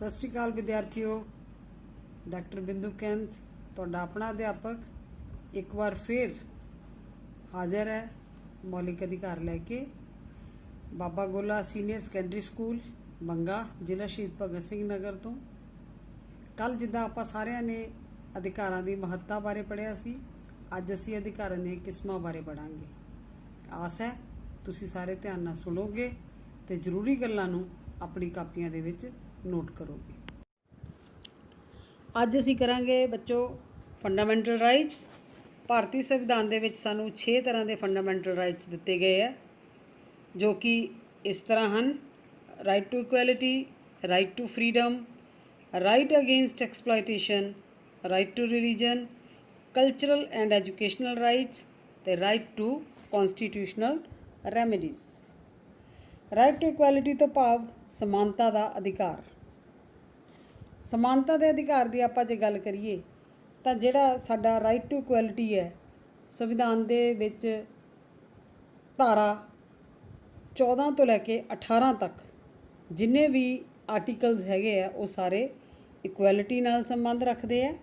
सत श्री अकाल विद्यार्थियों। डॉक्टर बिंदु कैंथ तुहाडा अपना अध्यापक एक बार फिर हाजिर है मौलिक अधिकार लैके। बाबा गोला सीनियर सैकेंडरी स्कूल बंगा, जिला शहीद भगत सिंह नगर तो। कल जिद्दां आपां सारिਆਂ ने अधिकारां दी महत्ता बारे पढ़िया सी, अज असीं अधिकारां दी किस्मां बारे पढ़ांगे। आस है तुसीं सारे ध्यान नाल सुणोगे ते जरूरी गल्लां नूं अपनी कापियां दे विच नोट करोगे। अज असीं करांगे बच्चों फंडामेंटल राइट्स। भारतीय संविधान दे विच सानूं 6 तरह के फंडामेंटल राइट्स दिते गए है, जो कि इस तरह हैं: right to equality, right to freedom, right against exploitation, right to religion, cultural and educational rights ते right to constitutional remedies. Right to equality तो भाव समानता का अधिकार। समानता के अधिकार की आपां जे गल करिए तो जिहड़ा साडा राइट टू इक्वैलिटी है, संविधान दे विच धारा 14 तो लैके 18 तक जिन्ने भी आर्टिकल्स हैगे आ वो सारे इक्वैलिटी नाल संबंध रखते हैं।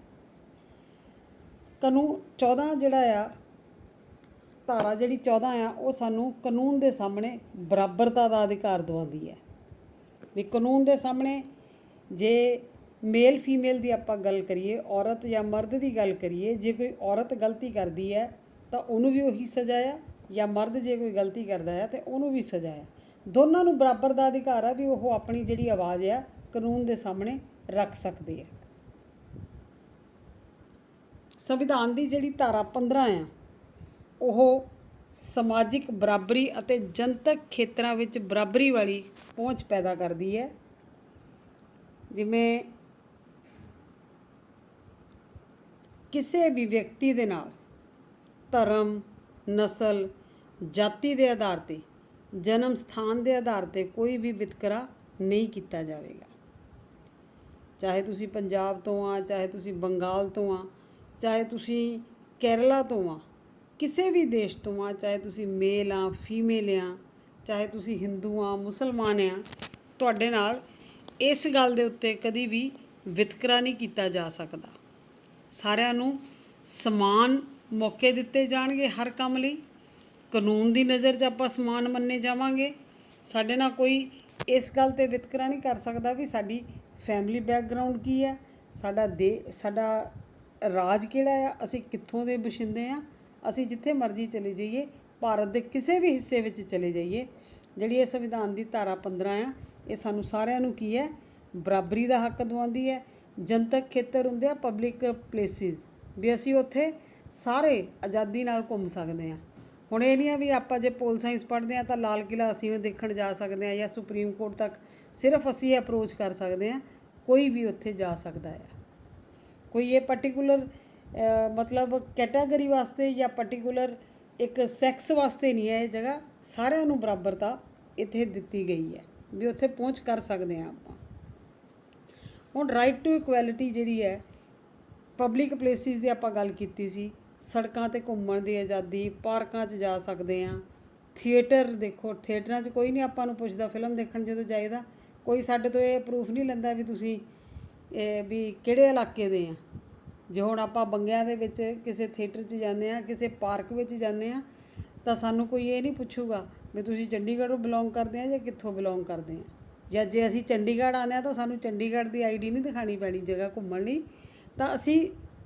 कानून 14 जिहड़ा आ, धारा जिहड़ी 14 आ वो सानू कानून के सामने बराबरता का अधिकार दवाउंदी है। भी कानून के सामने जे मेल फीमेल की आपां गल करिए, औरत या मर्द की गल करिए, जे कोई औरत गलती करती है तो उन्होंने भी उही सज़ा है, या मर्द जे कोई गलती करता है तो उन्होंने भी सज़ा है। दोनों नूं बराबर का अधिकार है भी वो अपनी जिहड़ी आवाज़ है कानून के सामने रख सकते हैं। संविधान की जिहड़ी धारा 15 है वो समाजिक बराबरी अते जनतक खेत्रां विच बराबरी वाली पहुँच पैदा करती है। जिमें किसी भी व्यक्ति दे नाल धर्म, नस्ल, जाति के आधार पर, जन्म स्थान के आधार पर कोई भी वितकरा नहीं किया जाएगा। चाहे तुसी पंजाब तो आ, चाहे तुसी बंगाल तो आ, चाहे तुसी केरला तो आ, किसी भी देश तो आ, चाहे तुसी मेल आ फीमेल आ, चाहे तुसी हिंदू आ मुसलमान आ, तुहाडे नाल इस गल दे उत्ते कदी भी वितकरा नहीं किया जा सकता। सारिਆਂ ਨੂੰ समान मौके दिते जाणगे हर काम लई। कानून की नज़र च आपां समान मन्ने जावांगे। साडे नाल कोई इस गल ते वितकरा नहीं कर सकता भी साडी फैमिली बैकग्राउंड की है, साडा राज किहड़ा है, असीं कित्थों दे बशिंदे आ, असीं जिथे मर्जी चले जाइए, भारत के किसी भी हिस्से विच चले जाइए, जिहड़ी ये संविधान की धारा 15 आ ये सानू सारिਆਂ ਨੂੰ की है बराबरी का हक दवाउंदी है। जनतक खेतर हुंदे आ पब्लिक प्लेसिस भी असीं उत्थे सारे आज़ादी नाल घूम सकते हैं। हुण ये नहीं भी आपां जे पोल साइंस पढ़ते हैं तो लाल किला असीं वो देखण जा सकते हैं, या सुप्रीम कोर्ट तक सिर्फ असीं अप्रोच कर सकते हैं, कोई भी उत्थे जा सकता है। कोई ये पर्टिकुलर मतलब कैटागरी वास्ते या पर्टिकुलर एक सैक्स वास्ते नहीं है, ये जगह सारिਆਂ ਨੂੰ बराबरता इत्थे दिती गई है भी उत्थे पहुँच कर सकते हैं आपां। हुण राइट टू इक्वैलिटी जिहड़ी है पब्लिक प्लेसिस की आपां गल कीती सी, सड़कां ते घूमण दी आज़ादी, पार्कां 'च जा सकते हैं। थिएटर देखो, थिएटरां 'च कोई नहीं आपां नूं पुछदा फिल्म देखण जदों जाईदा, कोई साडे तो ये प्रूफ नहीं लैंदा भी तुसीं भी किहड़े इलाके दे आ। जे हुण आपां बंगिਆਂ दे विच किसी थिएटर 'च जांदे आ, किसी पार्क विच जांदे आ, तो सानूं कोई ये नहीं पुछूगा भी तुसीं चंडीगढ़ बिलोंग करते हैं या कित्थों बिलोंग करते हैं। या जे असीं चंडीगढ़ आने आ तो सानूं चंडीगढ़ की ID नहीं दिखानी पैनी जगह घूमण लई, तो असीं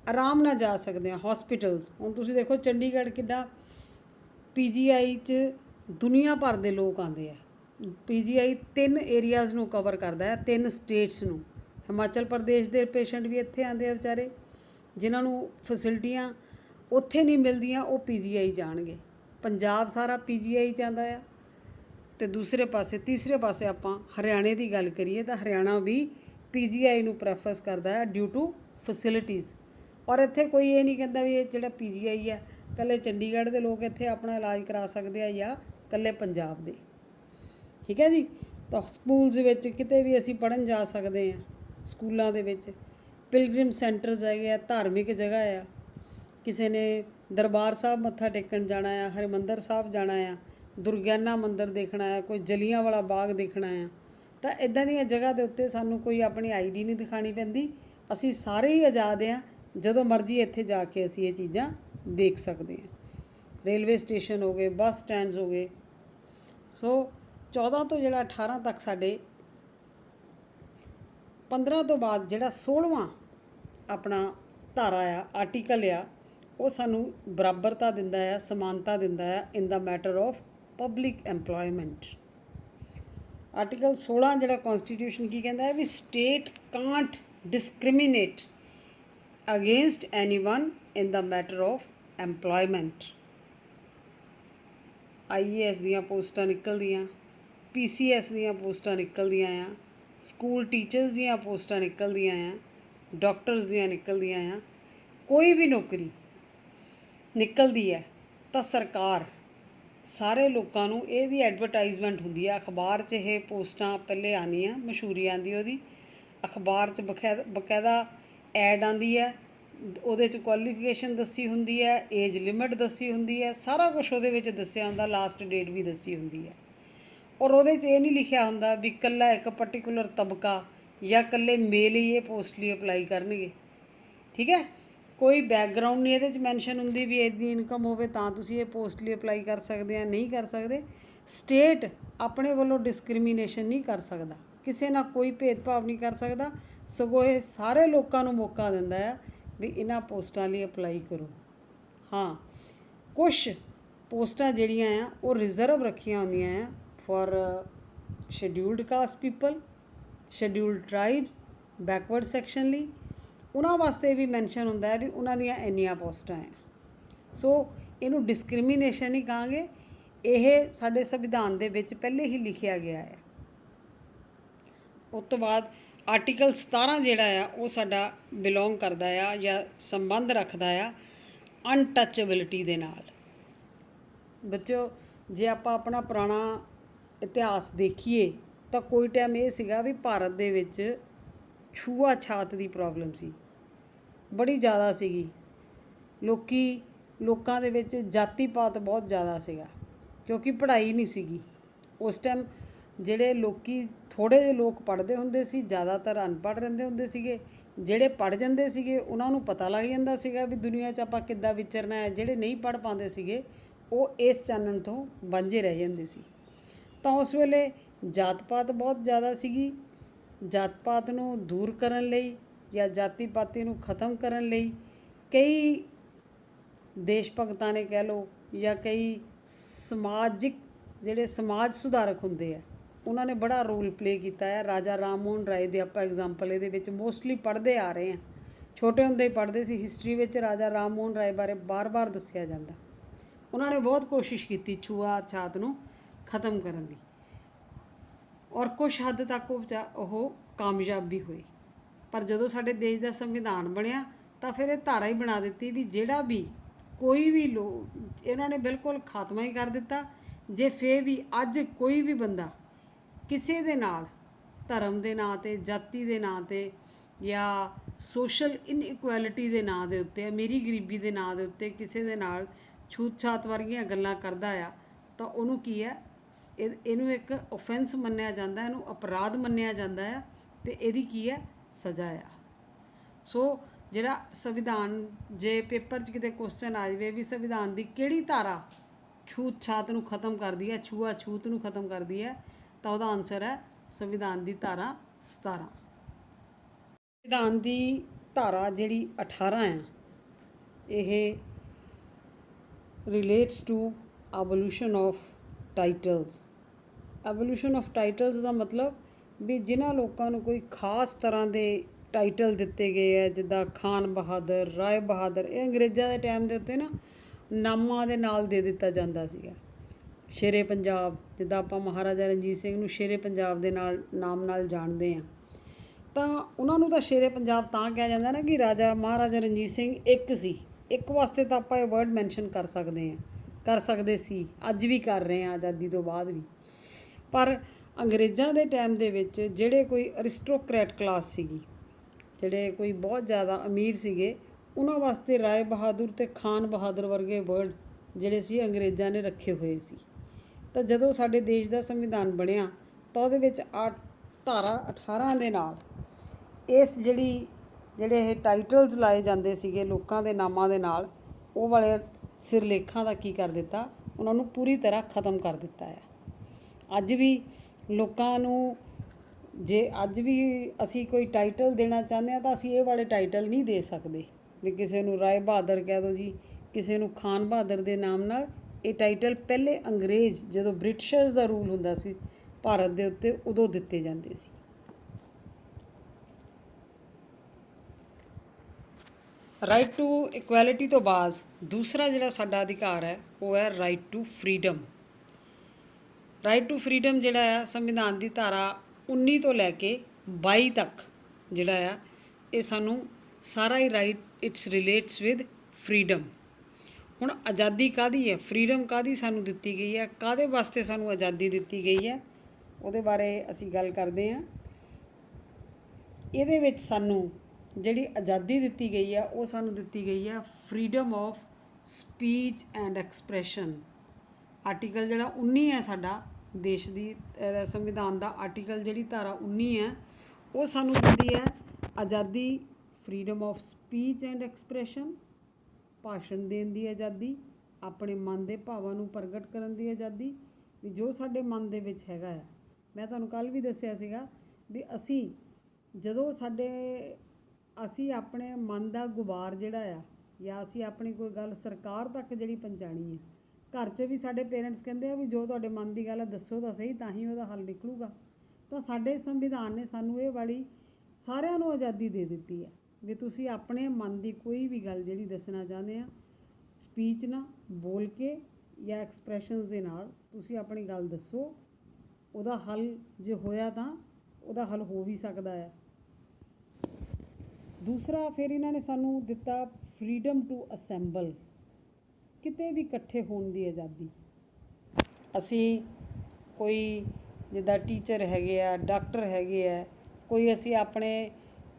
आराम नाल जा सकते हैं। हॉस्पिटल्स हुण तुसीं देखो चंडीगढ़ किड्डा PGI च दुनिया भर के लोग आते हैं। PGI 3 एरियाज़ नूं कवर करता है, 3 स्टेट्स नूं। हिमाचल प्रदेश के पेशेंट भी इत्थे आते हैं बेचारे, जिन्हां नूं फैसिलिटियां उत्थे नहीं मिलदियां, वो PGI जाणगे। पंजाब सारा PGI च आंदा है। तो दूसरे पासे तीसरे पासे आपां हरियाणे की गल करिए तो हरियाणा भी PGI नूं प्रैफर्स करता है ड्यू टू फैसिलिटीज़। और इत्थे कोई ये नहीं कहता भी ये जिहड़ा PGI है कल्ले चंडीगढ़ के लोग इत्थे अपना इलाज करा सकते हैं या कल्ले पंजाब दे। ठीक है जी। तो स्कूल्स विच किते भी असीं पढ़न जा सकते हैं। स्कूलों दे विच पिलग्रिम सेंटर्स है, धार्मिक जगह आ, किसी ने दरबार साहब मत्था टेकन जाना है, हरिमंदर साहब जाना है, दुर्गियाना मंदिर देखना है, कोई जलियांवाला बाग देखना है, ਤਾਂ ਇੱਦਾਂ ਦੀਆਂ ਜਗ੍ਹਾ ਦੇ ਉੱਤੇ ਸਾਨੂੰ ਕੋਈ ਆਪਣੀ ਆਈਡੀ ਨਹੀਂ ਦਿਖਾਣੀ ਪੈਂਦੀ। ਅਸੀਂ ਸਾਰੇ ਹੀ ਆਜ਼ਾਦ ਹਾਂ, ਜਦੋਂ ਮਰਜ਼ੀ ਇੱਥੇ ਜਾ ਕੇ ਅਸੀਂ ਇਹ ਚੀਜ਼ਾਂ ਦੇਖ ਸਕਦੇ ਹਾਂ। ਰੇਲਵੇ ਸਟੇਸ਼ਨ ਹੋ ਗਏ, ਬੱਸ ਸਟੈਂਡਸ ਹੋ ਗਏ। ਸੋ 14 ਤੋਂ ਜਿਹੜਾ 18 ਤੱਕ ਸਾਡੇ 15 ਤੋਂ ਬਾਅਦ ਜਿਹੜਾ 16ਵਾਂ ਆਪਣਾ ਧਾਰਾ ਆ, ਆਰਟੀਕਲ ਆ, ਉਹ ਸਾਨੂੰ ਬਰਾਬਰਤਾ ਦਿੰਦਾ ਆ, ਸਮਾਨਤਾ ਦਿੰਦਾ ਆ in the matter of public employment. Article 16 ਜਿਹੜਾ ਕੌਂਸਟੀਟਿਊਸ਼ਨ ਕੀ ਕਹਿੰਦਾ ਹੈ ਵੀ state can't discriminate against anyone in the matter of employment. IAS ਦੀਆਂ ਪੋਸਟਾਂ ਨਿਕਲਦੀਆਂ, PCS ਦੀਆਂ ਪੋਸਟਾਂ ਨਿਕਲਦੀਆਂ ਆ, ਸਕੂਲ ਟੀਚਰਸ ਦੀਆਂ ਪੋਸਟਾਂ ਨਿਕਲਦੀਆਂ ਆ, ਡਾਕਟਰਸ ਦੀਆਂ ਨਿਕਲਦੀਆਂ ਆ। ਕੋਈ ਵੀ ਨੌਕਰੀ ਨਿਕਲਦੀ ਹੈ ਤਾਂ ਸਰਕਾਰ ਸਾਰੇ ਲੋਕਾਂ ਨੂੰ ਇਹਦੀ ਐਡਵਰਟਾਈਜ਼ਮੈਂਟ ਹੁੰਦੀ ਹੈ। ਅਖਬਾਰ 'ਚ ਇਹ ਪੋਸਟਾਂ ਪਹਿਲੇ ਆਉਂਦੀਆਂ, ਮਸ਼ਹੂਰੀ ਆਉਂਦੀ ਉਹਦੀ, ਅਖਬਾਰ 'ਚ ਬਕਾਇਦਾ ਐਡ ਆਉਂਦੀ ਹੈ, ਉਹਦੇ 'ਚ ਕੁਆਲੀਫਿਕੇਸ਼ਨ ਦੱਸੀ ਹੁੰਦੀ ਹੈ, ਏਜ ਲਿਮਿਟ ਦੱਸੀ ਹੁੰਦੀ ਹੈ, ਸਾਰਾ ਕੁਛ ਉਹਦੇ ਵਿੱਚ ਦੱਸਿਆ ਹੁੰਦਾ, ਲਾਸਟ ਡੇਟ ਵੀ ਦੱਸੀ ਹੁੰਦੀ ਹੈ। ਔਰ ਉਹਦੇ 'ਚ ਇਹ ਨਹੀਂ ਲਿਖਿਆ ਹੁੰਦਾ ਵੀ ਇਕੱਲਾ ਇੱਕ ਪਰਟੀਕੂਲਰ ਤਬਕਾ ਜਾਂ ਇਕੱਲੇ ਮੇਲ ਹੀ ਇਹ ਪੋਸਟ ਲਈ ਅਪਲਾਈ ਕਰਨਗੇ। ਠੀਕ ਹੈ, ਕੋਈ ਬੈਕਗਰਾਊਂਡ ਨਹੀਂ ਇਹਦੇ 'ਚ ਮੈਂਸ਼ਨ ਹੁੰਦੀ ਵੀ ਇਹਦੀ ਇਨਕਮ ਹੋਵੇ ਤਾਂ ਤੁਸੀਂ ਇਹ ਪੋਸਟ ਲਈ ਅਪਲਾਈ ਕਰ ਸਕਦੇ ਆ, ਨਹੀਂ ਕਰ ਸਕਦੇ। ਸਟੇਟ ਆਪਣੇ ਵੱਲੋਂ ਡਿਸਕ੍ਰਿਮੀਨੇਸ਼ਨ ਨਹੀਂ ਕਰ ਸਕਦਾ, ਕਿਸੇ ਨਾਲ ਕੋਈ ਭੇਦਭਾਵ ਨਹੀਂ ਕਰ ਸਕਦਾ, ਸਗੋਂ ਇਹ ਸਾਰੇ ਲੋਕਾਂ ਨੂੰ ਮੌਕਾ ਦਿੰਦਾ ਆ ਵੀ ਇਹਨਾਂ ਪੋਸਟਾਂ ਲਈ ਅਪਲਾਈ ਕਰੋ। ਹਾਂ, ਕੁਛ ਪੋਸਟਾਂ ਜਿਹੜੀਆਂ ਆ ਉਹ ਰਿਜ਼ਰਵ ਰੱਖੀਆਂ ਹੁੰਦੀਆਂ ਆ for scheduled caste people, scheduled tribes, backward section ਲਈ। ਉਹਨਾਂ ਵਾਸਤੇ ਵੀ ਮੈਂਸ਼ਨ ਹੁੰਦਾ ਹੈ ਵੀ ਉਹਨਾਂ ਦੀਆਂ ਇੰਨੀਆਂ ਪੋਸਟਾਂ ਆ। ਸੋ ਇਹਨੂੰ ਡਿਸਕ੍ਰਿਮੀਨੇਸ਼ਨ ਨਹੀਂ ਕਹਾਂਗੇ, ਇਹ ਸਾਡੇ ਸੰਵਿਧਾਨ ਦੇ ਵਿੱਚ ਪਹਿਲੇ ਹੀ ਲਿਖਿਆ ਗਿਆ ਹੈ। ਉਸ ਤੋਂ ਬਾਅਦ ਆਰਟੀਕਲ 17 ਜਿਹੜਾ ਆ ਉਹ ਸਾਡਾ ਬਿਲੋਂਗ ਕਰਦਾ ਆ ਜਾਂ ਸੰਬੰਧ ਰੱਖਦਾ ਆ ਅਨਟੱਚੇਬਿਲਿਟੀ ਦੇ ਨਾਲ। ਬੱਚਿਓ, ਜੇ ਆਪਾਂ ਆਪਣਾ ਪੁਰਾਣਾ ਇਤਿਹਾਸ ਦੇਖੀਏ ਤਾਂ ਕੋਈ ਟਾਈਮ ਇਹ ਸੀਗਾ ਵੀ ਭਾਰਤ ਦੇ ਵਿੱਚ ਛੂਆ-ਛਾਤ ਦੀ ਪ੍ਰੋਬਲਮ ਸੀ, ਬੜੀ ਜ਼ਿਆਦਾ ਸੀਗੀ। ਲੋਕਾਂ ਦੇ ਵਿੱਚ ਜਾਤੀ ਪਾਤ ਬਹੁਤ ਜ਼ਿਆਦਾ ਸੀਗਾ, ਕਿਉਂਕਿ ਪੜ੍ਹਾਈ ਨਹੀਂ ਸੀਗੀ ਉਸ ਟਾਈਮ। ਜਿਹੜੇ ਥੋੜ੍ਹੇ ਜਿਹੇ ਲੋਕ ਪੜ੍ਹਦੇ ਹੁੰਦੇ ਸੀ, ਜ਼ਿਆਦਾਤਰ ਅਨਪੜ੍ਹ ਰਹਿੰਦੇ ਹੁੰਦੇ ਸੀਗੇ। ਜਿਹੜੇ ਪੜ੍ਹ ਜਾਂਦੇ ਸੀਗੇ ਉਹਨਾਂ ਨੂੰ ਪਤਾ ਲੱਗ ਜਾਂਦਾ ਸੀਗਾ ਵੀ ਦੁਨੀਆ 'ਚ ਆਪਾਂ ਕਿੱਦਾਂ ਵਿਚਰਨਾ ਹੈ। ਜਿਹੜੇ ਨਹੀਂ ਪੜ੍ਹ ਪਾਉਂਦੇ ਸੀਗੇ ਉਹ ਇਸ ਚਾਨਣ ਤੋਂ ਵਾਂਝੇ ਰਹਿ ਜਾਂਦੇ ਸੀ। ਤਾਂ ਉਸ ਵੇਲੇ ਜਾਤ ਪਾਤ ਬਹੁਤ ਜ਼ਿਆਦਾ ਸੀਗੀ। ਜਾਤ ਪਾਤ ਨੂੰ ਦੂਰ ਕਰਨ ਲਈ ਜਾਂ ਜਾਤੀ ਪਾਤੀ ਨੂੰ ਖਤਮ ਕਰਨ ਲਈ ਕਈ ਦੇਸ਼ ਭਗਤਾਂ ਨੇ ਕਹਿ ਲਓ ਜਾਂ ਕਈ ਜਿਹੜੇ ਸਮਾਜ ਸੁਧਾਰਕ ਹੁੰਦੇ ਆ ਉਹਨਾਂ ਨੇ ਬੜਾ ਰੋਲ ਪਲੇ ਕੀਤਾ ਹੈ। ਰਾਜਾ ਰਾਮ ਮੋਹਨ ਰਾਏ ਦੇ ਆਪਾਂ ਐਗਜ਼ਾਮਪਲ ਇਹਦੇ ਵਿੱਚ ਮੋਸਟਲੀ ਪੜ੍ਹਦੇ ਆ ਰਹੇ ਹਾਂ, ਛੋਟੇ ਹੁੰਦੇ ਹੀ ਪੜ੍ਹਦੇ ਸੀ। ਹਿਸਟਰੀ ਵਿੱਚ ਰਾਜਾ ਰਾਮ ਮੋਹਨ ਰਾਏ ਬਾਰੇ ਬਾਰ-ਬਾਰ ਦੱਸਿਆ ਜਾਂਦਾ। ਉਹਨਾਂ ਨੇ ਬਹੁਤ ਕੋਸ਼ਿਸ਼ ਕੀਤੀ ਛੂਆ ਛਾਤ ਨੂੰ ਖਤਮ ਕਰਨ ਦੀ, ਔਰ ਕੁਛ ਹੱਦ ਤੱਕ ਉਹ ਕਾਮਯਾਬ ਵੀ ਹੋਏ। ਪਰ ਜਦੋਂ ਸਾਡੇ ਦੇਸ਼ ਦਾ ਸੰਵਿਧਾਨ ਬਣਿਆ ਤਾਂ ਫਿਰ ਇਹ ਧਾਰਾ ਹੀ ਬਣਾ ਦਿੱਤੀ ਵੀ ਜਿਹੜਾ ਵੀ ਕੋਈ ਵੀ ਇਹਨਾਂ ਨੇ ਬਿਲਕੁਲ ਖਾਤਮਾ ਹੀ ਕਰ ਦਿੱਤਾ। ਜੇ ਫੇਰ ਵੀ ਅੱਜ ਕੋਈ ਵੀ ਬੰਦਾ ਕਿਸੇ ਦੇ ਨਾਲ ਧਰਮ ਦੇ ਨਾਂ 'ਤੇ, ਜਾਤੀ ਦੇ ਨਾਂ 'ਤੇ ਜਾਂ ਸੋਸ਼ਲ ਇਨਇਕੁਐਲਿਟੀ ਦੇ ਨਾਂ ਦੇ ਉੱਤੇ, ਅਮੀਰੀ ਗਰੀਬੀ ਦੇ ਨਾਂ ਦੇ ਉੱਤੇ ਕਿਸੇ ਦੇ ਨਾਲ ਛੂਤ ਛਾਤ ਵਰਗੀਆਂ ਗੱਲਾਂ ਕਰਦਾ ਆ ਤਾਂ ਉਹਨੂੰ ਕੀ ਹੈ, ਇਹਨੂੰ ਇੱਕ ਓਫੈਂਸ ਮੰਨਿਆ ਜਾਂਦਾ, ਇਹਨੂੰ ਅਪਰਾਧ ਮੰਨਿਆ ਜਾਂਦਾ ਆ ਅਤੇ ਇਹਦੀ ਕੀ ਹੈ, ਸਜ਼ਾ ਆ। ਸੋ ਜਿਹੜਾ ਸੰਵਿਧਾਨ, ਜੇ ਪੇਪਰ 'ਚ ਕਿਤੇ ਕੁਐਸਚਨ ਆ ਜਾਵੇ ਵੀ ਸੰਵਿਧਾਨ ਦੀ ਕਿਹੜੀ ਧਾਰਾ ਛੂਤ ਛਾਤ ਨੂੰ ਖਤਮ ਕਰਦੀ ਹੈ, ਛੂਆ ਛੂਤ ਨੂੰ ਖਤਮ ਕਰਦੀ ਹੈ, ਤਾਂ ਉਹਦਾ ਆਨਸਰ ਹੈ ਸੰਵਿਧਾਨ ਦੀ ਧਾਰਾ 17। ਸੰਵਿਧਾਨ ਦੀ ਧਾਰਾ ਜਿਹੜੀ 18 ਆ, ਇਹ relates to evolution of titles. Evolution of titles ਦਾ ਮਤਲਬ ਵੀ ਜਿਨ੍ਹਾਂ ਲੋਕਾਂ ਨੂੰ ਕੋਈ ਖਾਸ ਤਰ੍ਹਾਂ ਦੇ ਟਾਈਟਲ ਦਿੱਤੇ ਗਏ ਹੈ, ਜਿੱਦਾਂ ਖਾਨ ਬਹਾਦਰ, ਰਾਏ ਬਹਾਦਰ, ਇਹ ਅੰਗਰੇਜ਼ਾਂ ਦੇ ਟਾਈਮ ਦੇ ਉੱਤੇ ਨਾ ਨਾਮਾਂ ਦੇ ਨਾਲ ਦੇ ਦਿੱਤਾ ਜਾਂਦਾ ਸੀਗਾ। ਸ਼ੇਰੇ ਪੰਜਾਬ, ਜਿੱਦਾਂ ਆਪਾਂ ਮਹਾਰਾਜਾ ਰਣਜੀਤ ਸਿੰਘ ਨੂੰ ਸ਼ੇਰੇ ਪੰਜਾਬ ਦੇ ਨਾਮ ਨਾਲ ਜਾਣਦੇ ਹਾਂ, ਤਾਂ ਉਹਨਾਂ ਨੂੰ ਤਾਂ ਸ਼ੇਰੇ ਪੰਜਾਬ ਤਾਂ ਕਿਹਾ ਜਾਂਦਾ ਨਾ ਕਿ ਮਹਾਰਾਜਾ ਰਣਜੀਤ ਸਿੰਘ ਇੱਕ ਸੀ। ਇੱਕ ਵਾਸਤੇ ਤਾਂ ਆਪਾਂ ਇਹ ਵਰਡ ਮੈਂਸ਼ਨ ਕਰ ਸਕਦੇ ਸੀ, ਅੱਜ ਵੀ ਕਰ ਰਹੇ ਹਾਂ ਆਜ਼ਾਦੀ ਤੋਂ ਬਾਅਦ ਵੀ। ਪਰ ਅੰਗਰੇਜ਼ਾਂ ਦੇ ਟਾਈਮ ਦੇ ਵਿੱਚ ਜਿਹੜੇ ਕੋਈ ਅਰਿਸਟੋਕਰੈਟ ਕਲਾਸ ਸੀਗੀ, ਜਿਹੜੇ ਕੋਈ ਬਹੁਤ ਜ਼ਿਆਦਾ ਅਮੀਰ ਸੀਗੇ, ਉਹਨਾਂ ਵਾਸਤੇ ਰਾਏ ਬਹਾਦਰ ਅਤੇ ਖਾਨ ਬਹਾਦਰ ਵਰਗੇ ਵਰਡ ਜਿਹੜੇ ਸੀ ਅੰਗਰੇਜ਼ਾਂ ਨੇ ਰੱਖੇ ਹੋਏ ਸੀ। ਤਾਂ ਜਦੋਂ ਸਾਡੇ ਦੇਸ਼ ਦਾ ਸੰਵਿਧਾਨ ਬਣਿਆ ਤਾਂ ਉਹਦੇ ਵਿੱਚ ਧਾਰਾ 18 ਦੇ ਨਾਲ ਇਸ ਜਿਹੜੇ ਇਹ ਟਾਈਟਲਸ ਲਾਏ ਜਾਂਦੇ ਸੀਗੇ ਲੋਕਾਂ ਦੇ ਨਾਮਾਂ ਦੇ ਨਾਲ, ਉਹ ਵਾਲੇ ਸਿਰਲੇਖਾਂ ਦਾ ਕੀ ਕਰ ਦਿੱਤਾ, ਉਹਨਾਂ ਨੂੰ ਪੂਰੀ ਤਰ੍ਹਾਂ ਖ਼ਤਮ ਕਰ ਦਿੱਤਾ ਹੈ। ਅੱਜ ਵੀ ਲੋਕਾਂ ਨੂੰ ਜੇ ਅੱਜ ਵੀ ਅਸੀਂ ਕੋਈ ਟਾਈਟਲ ਦੇਣਾ ਚਾਹੁੰਦੇ ਹਾਂ ਤਾਂ ਅਸੀਂ ਇਹ ਵਾਲੇ ਟਾਈਟਲ ਨਹੀਂ ਦੇ ਸਕਦੇ ਵੀ ਕਿਸੇ ਨੂੰ ਰਾਏ ਬਹਾਦਰ ਕਹਿ ਦਿਓ ਜੀ, ਕਿਸੇ ਨੂੰ ਖਾਨ ਬਹਾਦਰ ਦੇ ਨਾਮ ਨਾਲ। ਇਹ ਟਾਈਟਲ ਪਹਿਲੇ ਅੰਗਰੇਜ਼ ਜਦੋਂ ਬ੍ਰਿਟਿਸ਼ਰਸ ਦਾ ਰੂਲ ਹੁੰਦਾ ਸੀ ਭਾਰਤ ਦੇ ਉੱਤੇ, ਉਦੋਂ ਦਿੱਤੇ ਜਾਂਦੇ ਸੀ। ਰਾਈਟ ਟੂ ਇਕੁਐਲਿਟੀ ਤੋਂ ਬਾਅਦ ਦੂਸਰਾ ਜਿਹੜਾ ਸਾਡਾ ਅਧਿਕਾਰ ਹੈ ਉਹ ਹੈ right to freedom. Right to freedom ਜਿਹੜਾ ਆ ਸੰਵਿਧਾਨ ਦੀ ਧਾਰਾ 19 ਤੋਂ ਲੈ ਕੇ 22 ਤੱਕ ਜਿਹੜਾ ਆ ਇਹ ਸਾਨੂੰ ਸਾਰਾ ਹੀ right it's relates with freedom. ਹੁਣ ਆਜ਼ਾਦੀ ਕਾਹਦੀ ਹੈ, ਫਰੀਡਮ ਕਾਹਦੀ ਸਾਨੂੰ ਦਿੱਤੀ ਗਈ ਹੈ, ਕਾਹਦੇ ਵਾਸਤੇ ਸਾਨੂੰ ਆਜ਼ਾਦੀ ਦਿੱਤੀ ਗਈ ਹੈ, ਉਹਦੇ ਬਾਰੇ ਅਸੀਂ ਗੱਲ ਕਰਦੇ ਹਾਂ। ਇਹਦੇ ਵਿੱਚ ਸਾਨੂੰ ਜਿਹੜੀ ਆਜ਼ਾਦੀ ਦਿੱਤੀ ਗਈ ਹੈ ਉਹ ਸਾਨੂੰ ਦਿੱਤੀ ਗਈ ਹੈ freedom of speech and expression. Article ਜਿਹੜਾ 19 ਹੈ ਸਾਡਾ ਦੇਸ਼ ਦੀ ਸੰਵਿਧਾਨ ਦਾ, ਆਰਟੀਕਲ ਜਿਹੜੀ ਧਾਰਾ 19 ਹੈ ਉਹ ਸਾਨੂੰ ਦਿੰਦੀ ਹੈ ਆਜ਼ਾਦੀ, freedom of speech and expression, ਭਾਸ਼ਣ ਦੇਣ ਦੀ ਆਜ਼ਾਦੀ, ਆਪਣੇ ਮਨ ਦੇ ਭਾਵਾਂ ਨੂੰ ਪ੍ਰਗਟ ਕਰਨ ਦੀ ਆਜ਼ਾਦੀ, ਵੀ ਜੋ ਸਾਡੇ ਮਨ ਦੇ ਵਿੱਚ ਹੈਗਾ ਆ। ਮੈਂ ਤੁਹਾਨੂੰ ਕੱਲ੍ਹ ਵੀ ਦੱਸਿਆ ਸੀਗਾ ਵੀ ਜਦੋਂ ਅਸੀਂ ਆਪਣੇ ਮਨ ਦਾ ਗੁਬਾਰ ਜਿਹੜਾ ਆ, ਜਾਂ ਅਸੀਂ ਆਪਣੀ ਕੋਈ ਗੱਲ ਸਰਕਾਰ ਤੱਕ ਜਿਹੜੀ ਪਹੁੰਚਾਉਣੀ ਹੈ, ਘਰ 'ਚ ਵੀ ਸਾਡੇ ਪੇਰੈਂਟਸ ਕਹਿੰਦੇ ਆ ਵੀ ਜੋ ਤੁਹਾਡੇ ਮਨ ਦੀ ਗੱਲ ਹੈ ਦੱਸੋ ਤਾਂ ਸਹੀ, ਤਾਂ ਹੀ ਉਹਦਾ ਹੱਲ ਨਿਕਲੂਗਾ। ਤਾਂ ਸਾਡੇ ਸੰਵਿਧਾਨ ਨੇ ਸਾਨੂੰ ਇਹ ਵਾਲੀ ਸਾਰਿਆਂ ਨੂੰ ਆਜ਼ਾਦੀ ਦੇ ਦਿੱਤੀ ਹੈ ਵੀ ਤੁਸੀਂ ਆਪਣੇ ਮਨ ਦੀ ਕੋਈ ਵੀ ਗੱਲ ਜਿਹੜੀ ਦੱਸਣਾ ਚਾਹੁੰਦੇ ਆ, ਸਪੀਚ ਨਾਲ ਬੋਲ ਕੇ ਜਾਂ ਐਕਸਪ੍ਰੈਸ਼ਨਸ ਦੇ ਨਾਲ ਤੁਸੀਂ ਆਪਣੀ ਗੱਲ ਦੱਸੋ। ਉਹਦਾ ਹੱਲ ਜੇ ਹੋਇਆ ਤਾਂ ਉਹਦਾ ਹੱਲ ਹੋ ਵੀ ਸਕਦਾ ਹੈ। ਦੂਸਰਾ ਫਿਰ ਇਹਨਾਂ ਨੇ ਸਾਨੂੰ ਦਿੱਤਾ ਫਰੀਡਮ ਟੂ ਅਸੈਂਬਲ, ਕਿਤੇ ਵੀ ਇਕੱਠੇ ਹੋਣ ਦੀ ਆਜ਼ਾਦੀ। ਅਸੀਂ ਕੋਈ ਜਿੱਦਾਂ ਟੀਚਰ ਹੈਗੇ ਆ, ਡਾਕਟਰ ਹੈਗੇ ਆ, ਕੋਈ ਅਸੀਂ ਆਪਣੇ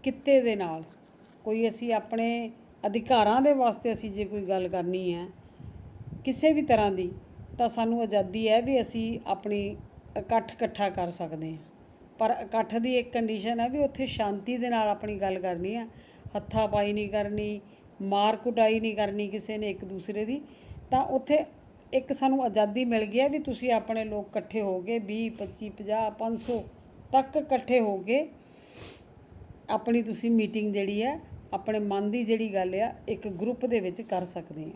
ਕਿੱਤੇ ਦੇ ਨਾਲ, ਕੋਈ ਅਸੀਂ ਆਪਣੇ ਅਧਿਕਾਰਾਂ ਦੇ ਵਾਸਤੇ ਅਸੀਂ ਜੇ ਕੋਈ ਗੱਲ ਕਰਨੀ ਹੈ ਕਿਸੇ ਵੀ ਤਰ੍ਹਾਂ ਦੀ, ਤਾਂ ਸਾਨੂੰ ਆਜ਼ਾਦੀ ਹੈ ਵੀ ਅਸੀਂ ਆਪਣੀ ਇਕੱਠਾ ਕਰ ਸਕਦੇ ਹਾਂ। ਪਰ ਇਕੱਠ ਦੀ ਇੱਕ ਕੰਡੀਸ਼ਨ ਹੈ ਵੀ ਉੱਥੇ ਸ਼ਾਂਤੀ ਦੇ ਨਾਲ ਆਪਣੀ ਗੱਲ ਕਰਨੀ ਹੈ, ਹੱਥਾਪਾਈ ਨਹੀਂ ਕਰਨੀ, ਮਾਰ ਕੁਟਾਈ ਨਹੀਂ ਕਰਨੀ ਕਿਸੇ ਨੇ ਇੱਕ ਦੂਸਰੇ ਦੀ। ਤਾਂ ਉੱਥੇ ਇੱਕ ਸਾਨੂੰ ਆਜ਼ਾਦੀ ਮਿਲ ਗਈ ਹੈ ਵੀ ਤੁਸੀਂ ਆਪਣੇ ਲੋਕ ਇਕੱਠੇ ਹੋ ਕੇ 20, 25, 50, 500 ਤੱਕ ਇਕੱਠੇ ਹੋ ਕੇ ਆਪਣੀ ਤੁਸੀਂ ਮੀਟਿੰਗ ਜਿਹੜੀ ਹੈ ਆਪਣੇ ਮਨ ਦੀ ਜਿਹੜੀ ਗੱਲ ਆ ਇੱਕ ਗਰੁੱਪ ਦੇ ਵਿੱਚ ਕਰ ਸਕਦੇ ਹਾਂ।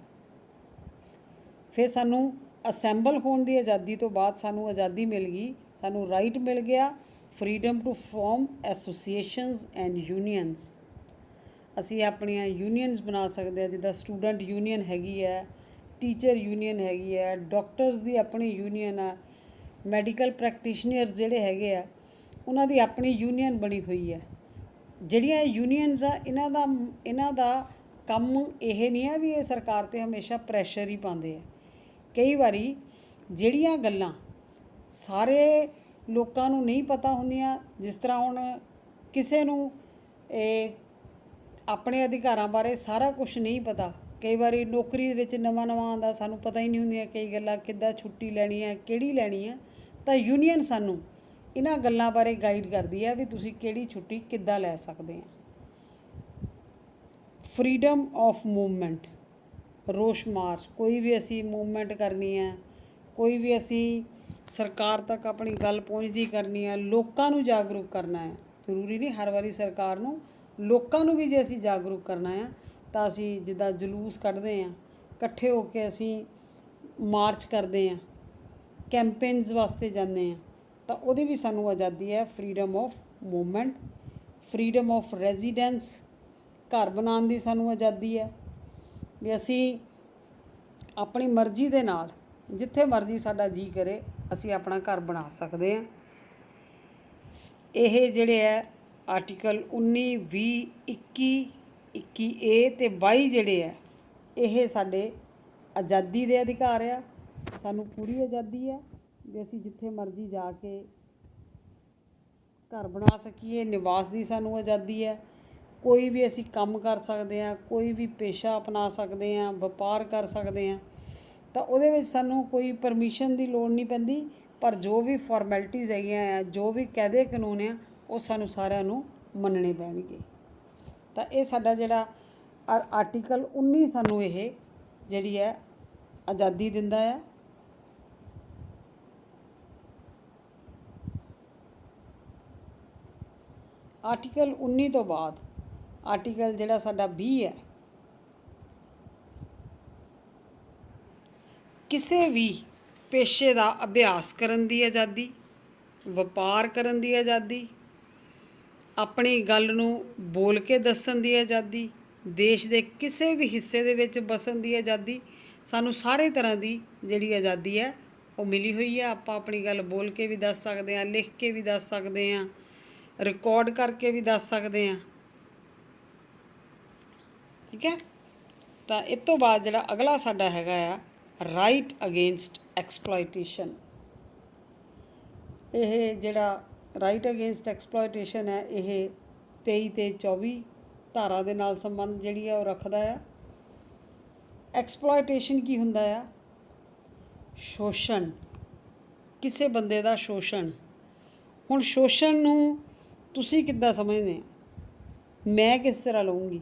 ਫਿਰ ਸਾਨੂੰ ਅਸੈਂਬਲ ਹੋਣ ਦੀ ਆਜ਼ਾਦੀ ਤੋਂ ਬਾਅਦ ਸਾਨੂੰ ਆਜ਼ਾਦੀ ਮਿਲ ਗਈ, ਸਾਨੂੰ ਰਾਈਟ ਮਿਲ ਗਿਆ freedom to form associations and unions. ਅਸੀਂ ਆਪਣੀਆਂ ਯੂਨੀਅਨਸ ਬਣਾ ਸਕਦੇ ਹਾਂ, ਜਿੱਦਾਂ ਸਟੂਡੈਂਟ ਯੂਨੀਅਨ ਹੈਗੀ ਹੈ, ਟੀਚਰ ਯੂਨੀਅਨ ਹੈਗੀ ਹੈ, ਡਾਕਟਰਸ ਦੀ ਆਪਣੀ ਯੂਨੀਅਨ ਆ, ਮੈਡੀਕਲ ਪ੍ਰੈਕਟੀਸ਼ਨਰਸ ਜਿਹੜੇ ਹੈਗੇ ਆ ਉਹਨਾਂ ਦੀ ਆਪਣੀ ਯੂਨੀਅਨ ਬਣੀ ਹੋਈ ਹੈ। ਜਿਹੜੀਆਂ ਯੂਨੀਅਨਸ ਆ ਇਹਨਾਂ ਦਾ ਕੰਮ ਇਹ ਨਹੀਂ ਹੈ ਵੀ ਇਹ ਸਰਕਾਰ 'ਤੇ ਹਮੇਸ਼ਾ ਪ੍ਰੈਸ਼ਰ ਹੀ ਪਾਉਂਦੇ ਆ। ਕਈ ਵਾਰੀ ਜਿਹੜੀਆਂ ਗੱਲਾਂ ਸਾਰੇ ਲੋਕਾਂ ਨੂੰ ਨਹੀਂ ਪਤਾ ਹੁੰਦੀਆਂ, ਜਿਸ ਤਰ੍ਹਾਂ ਹੁਣ ਕਿਸੇ ਨੂੰ ਇਹ ਆਪਣੇ ਅਧਿਕਾਰਾਂ ਬਾਰੇ ਸਾਰਾ ਕੁਝ ਨਹੀਂ ਪਤਾ, ਕਈ ਵਾਰੀ ਨੌਕਰੀ ਵਿੱਚ ਨਵਾਂ ਆਉਂਦਾ, ਸਾਨੂੰ ਪਤਾ ਹੀ ਨਹੀਂ ਹੁੰਦੀਆਂ ਕਈ ਗੱਲਾਂ, ਕਿੱਦਾਂ ਛੁੱਟੀ ਲੈਣੀ ਹੈ, ਕਿਹੜੀ ਲੈਣੀ ਹੈ, ਤਾਂ ਯੂਨੀਅਨ ਸਾਨੂੰ ਇਹਨਾਂ ਗੱਲਾਂ ਬਾਰੇ ਗਾਈਡ ਕਰਦੀ ਹੈ ਵੀ ਤੁਸੀਂ ਕਿਹੜੀ ਛੁੱਟੀ ਕਿੱਦਾਂ ਲੈ ਸਕਦੇ ਆ। ਫਰੀਡਮ ਆਫ ਮੂਵਮੈਂਟ, ਰੋਸ ਮਾਰਚ, ਕੋਈ ਵੀ ਅਸੀਂ ਮੂਵਮੈਂਟ ਕਰਨੀ ਹੈ, ਕੋਈ ਵੀ ਅਸੀਂ ਸਰਕਾਰ ਤੱਕ ਆਪਣੀ ਗੱਲ ਪਹੁੰਚਦੀ ਕਰਨੀ ਹੈ, ਲੋਕਾਂ ਨੂੰ ਜਾਗਰੂਕ ਕਰਨਾ ਹੈ। ਜ਼ਰੂਰੀ ਨਹੀਂ ਹਰ ਵਾਰੀ ਸਰਕਾਰ ਨੂੰ, ਲੋਕਾਂ ਨੂੰ ਵੀ ਜੇ ਅਸੀਂ ਜਾਗਰੂਕ ਕਰਨਾ ਆ ਤਾਂ ਅਸੀਂ ਜਿੱਦਾਂ ਜਲੂਸ ਕੱਢਦੇ ਹਾਂ, ਇਕੱਠੇ ਹੋ ਕੇ ਅਸੀਂ ਮਾਰਚ ਕਰਦੇ ਹਾਂ, ਕੈਂਪੇਨਸ ਵਾਸਤੇ ਜਾਂਦੇ ਹਾਂ, ਤਾਂ ਉਹਦੀ ਵੀ ਸਾਨੂੰ ਆਜ਼ਾਦੀ ਹੈ freedom of movement. Freedom of residence, ਘਰ ਬਣਾਉਣ ਦੀ ਸਾਨੂੰ ਆਜ਼ਾਦੀ ਹੈ ਵੀ ਅਸੀਂ ਆਪਣੀ ਮਰਜ਼ੀ ਦੇ ਨਾਲ ਜਿੱਥੇ ਮਰਜ਼ੀ ਸਾਡਾ ਜੀਅ ਕਰੇ ਅਸੀਂ ਆਪਣਾ ਘਰ ਬਣਾ ਸਕਦੇ ਹਾਂ। ਇਹ ਜਿਹੜੇ ਹੈ ਆਰਟੀਕਲ 19, 20, 21, 21A ਅਤੇ 22 ਜਿਹੜੇ ਹੈ ਇਹ ਸਾਡੇ ਆਜ਼ਾਦੀ ਦੇ ਅਧਿਕਾਰ ਆ। ਸਾਨੂੰ ਪੂਰੀ ਆਜ਼ਾਦੀ ਹੈ ਵੀ ਅਸੀਂ ਜਿੱਥੇ ਮਰਜ਼ੀ ਜਾ ਕੇ ਘਰ ਬਣਾ ਸਕੀਏ, ਨਿਵਾਸ ਦੀ ਸਾਨੂੰ ਆਜ਼ਾਦੀ ਹੈ, ਕੋਈ ਵੀ ਅਸੀਂ ਕੰਮ ਕਰ ਸਕਦੇ ਹਾਂ, ਕੋਈ ਵੀ ਪੇਸ਼ਾ ਅਪਣਾ ਸਕਦੇ ਹਾਂ, ਵਪਾਰ ਕਰ ਸਕਦੇ ਹਾਂ, ਤਾਂ ਉਹਦੇ ਵਿੱਚ ਸਾਨੂੰ ਕੋਈ ਪਰਮਿਸ਼ਨ ਦੀ ਲੋੜ ਨਹੀਂ ਪੈਂਦੀ। ਪਰ ਜੋ ਵੀ ਫਾਰਮੈਲਿਟੀਜ਼ ਹੈਗੀਆਂ ਆ, ਜੋ ਵੀ ਕਾਇਦੇ ਕਾਨੂੰਨ ਆ, ਉਹ ਸਾਨੂੰ ਸਾਰਿਆਂ ਨੂੰ ਮੰਨਣੇ ਪੈਣਗੇ। ਤਾਂ ਇਹ ਸਾਡਾ ਜਿਹੜਾ ਆਰਟੀਕਲ 19 ਸਾਨੂੰ ਇਹ ਜਿਹੜੀ ਹੈ ਆਜ਼ਾਦੀ ਦਿੰਦਾ ਹੈ। ਆਰਟੀਕਲ 19 ਤੋਂ ਬਾਅਦ ਆਰਟੀਕਲ ਜਿਹੜਾ ਸਾਡਾ 20 ਹੈ, ਕਿਸੇ ਵੀ ਪੇਸ਼ੇ ਦਾ ਅਭਿਆਸ ਕਰਨ ਦੀ ਆਜ਼ਾਦੀ, ਵਪਾਰ ਕਰਨ ਦੀ ਆਜ਼ਾਦੀ, ਆਪਣੀ ਗੱਲ ਨੂੰ ਬੋਲ ਕੇ ਦੱਸਣ ਦੀ ਆਜ਼ਾਦੀ, ਦੇਸ਼ ਦੇ ਕਿਸੇ ਵੀ ਹਿੱਸੇ ਦੇ ਵਿੱਚ ਵਸਣ ਦੀ ਆਜ਼ਾਦੀ, ਸਾਨੂੰ ਸਾਰੇ ਤਰ੍ਹਾਂ ਦੀ ਜਿਹੜੀ ਆਜ਼ਾਦੀ ਹੈ ਉਹ ਮਿਲੀ ਹੋਈ ਹੈ। ਆਪਾਂ ਆਪਣੀ ਗੱਲ ਬੋਲ ਕੇ ਵੀ ਦੱਸ ਸਕਦੇ ਹਾਂ, ਲਿਖ ਕੇ ਵੀ ਦੱਸ ਸਕਦੇ ਹਾਂ, ਰਿਕਾਰਡ ਕਰਕੇ ਵੀ ਦੱਸ ਸਕਦੇ ਹਾਂ। ਠੀਕ ਹੈ। ਤਾਂ ਇਸ ਤੋਂ ਬਾਅਦ ਜਿਹੜਾ ਅਗਲਾ ਸਾਡਾ ਹੈਗਾ ਆ ਰਾਈਟ ਅਗੇਂਸਟ ਐਕਸਪਲੋਇਟੇਸ਼ਨ। ਇਹ ਜਿਹੜਾ ਰਾਈਟ ਅਗੇਂਸਟ ਐਕਸਪਲੋਇਟੇਸ਼ਨ ਹੈ, ਇਹ 23 ਤੇ 24 ਧਾਰਾ ਦੇ ਨਾਲ ਸੰਬੰਧ ਜਿਹੜੀ ਆ ਉਹ ਰੱਖਦਾ ਆ। ਐਕਸਪਲੋਇਟੇਸ਼ਨ ਕੀ ਹੁੰਦਾ ਆ? ਸ਼ੋਸ਼ਣ, ਕਿਸੇ ਬੰਦੇ ਦਾ ਸ਼ੋਸ਼ਣ। ਹੁਣ ਸ਼ੋਸ਼ਣ ਨੂੰ ਤੁਸੀਂ ਕਿੱਦਾਂ ਸਮਝਦੇ ਆ, ਮੈਂ ਕਿਸ ਤਰ੍ਹਾਂ ਲਊਂਗੀ,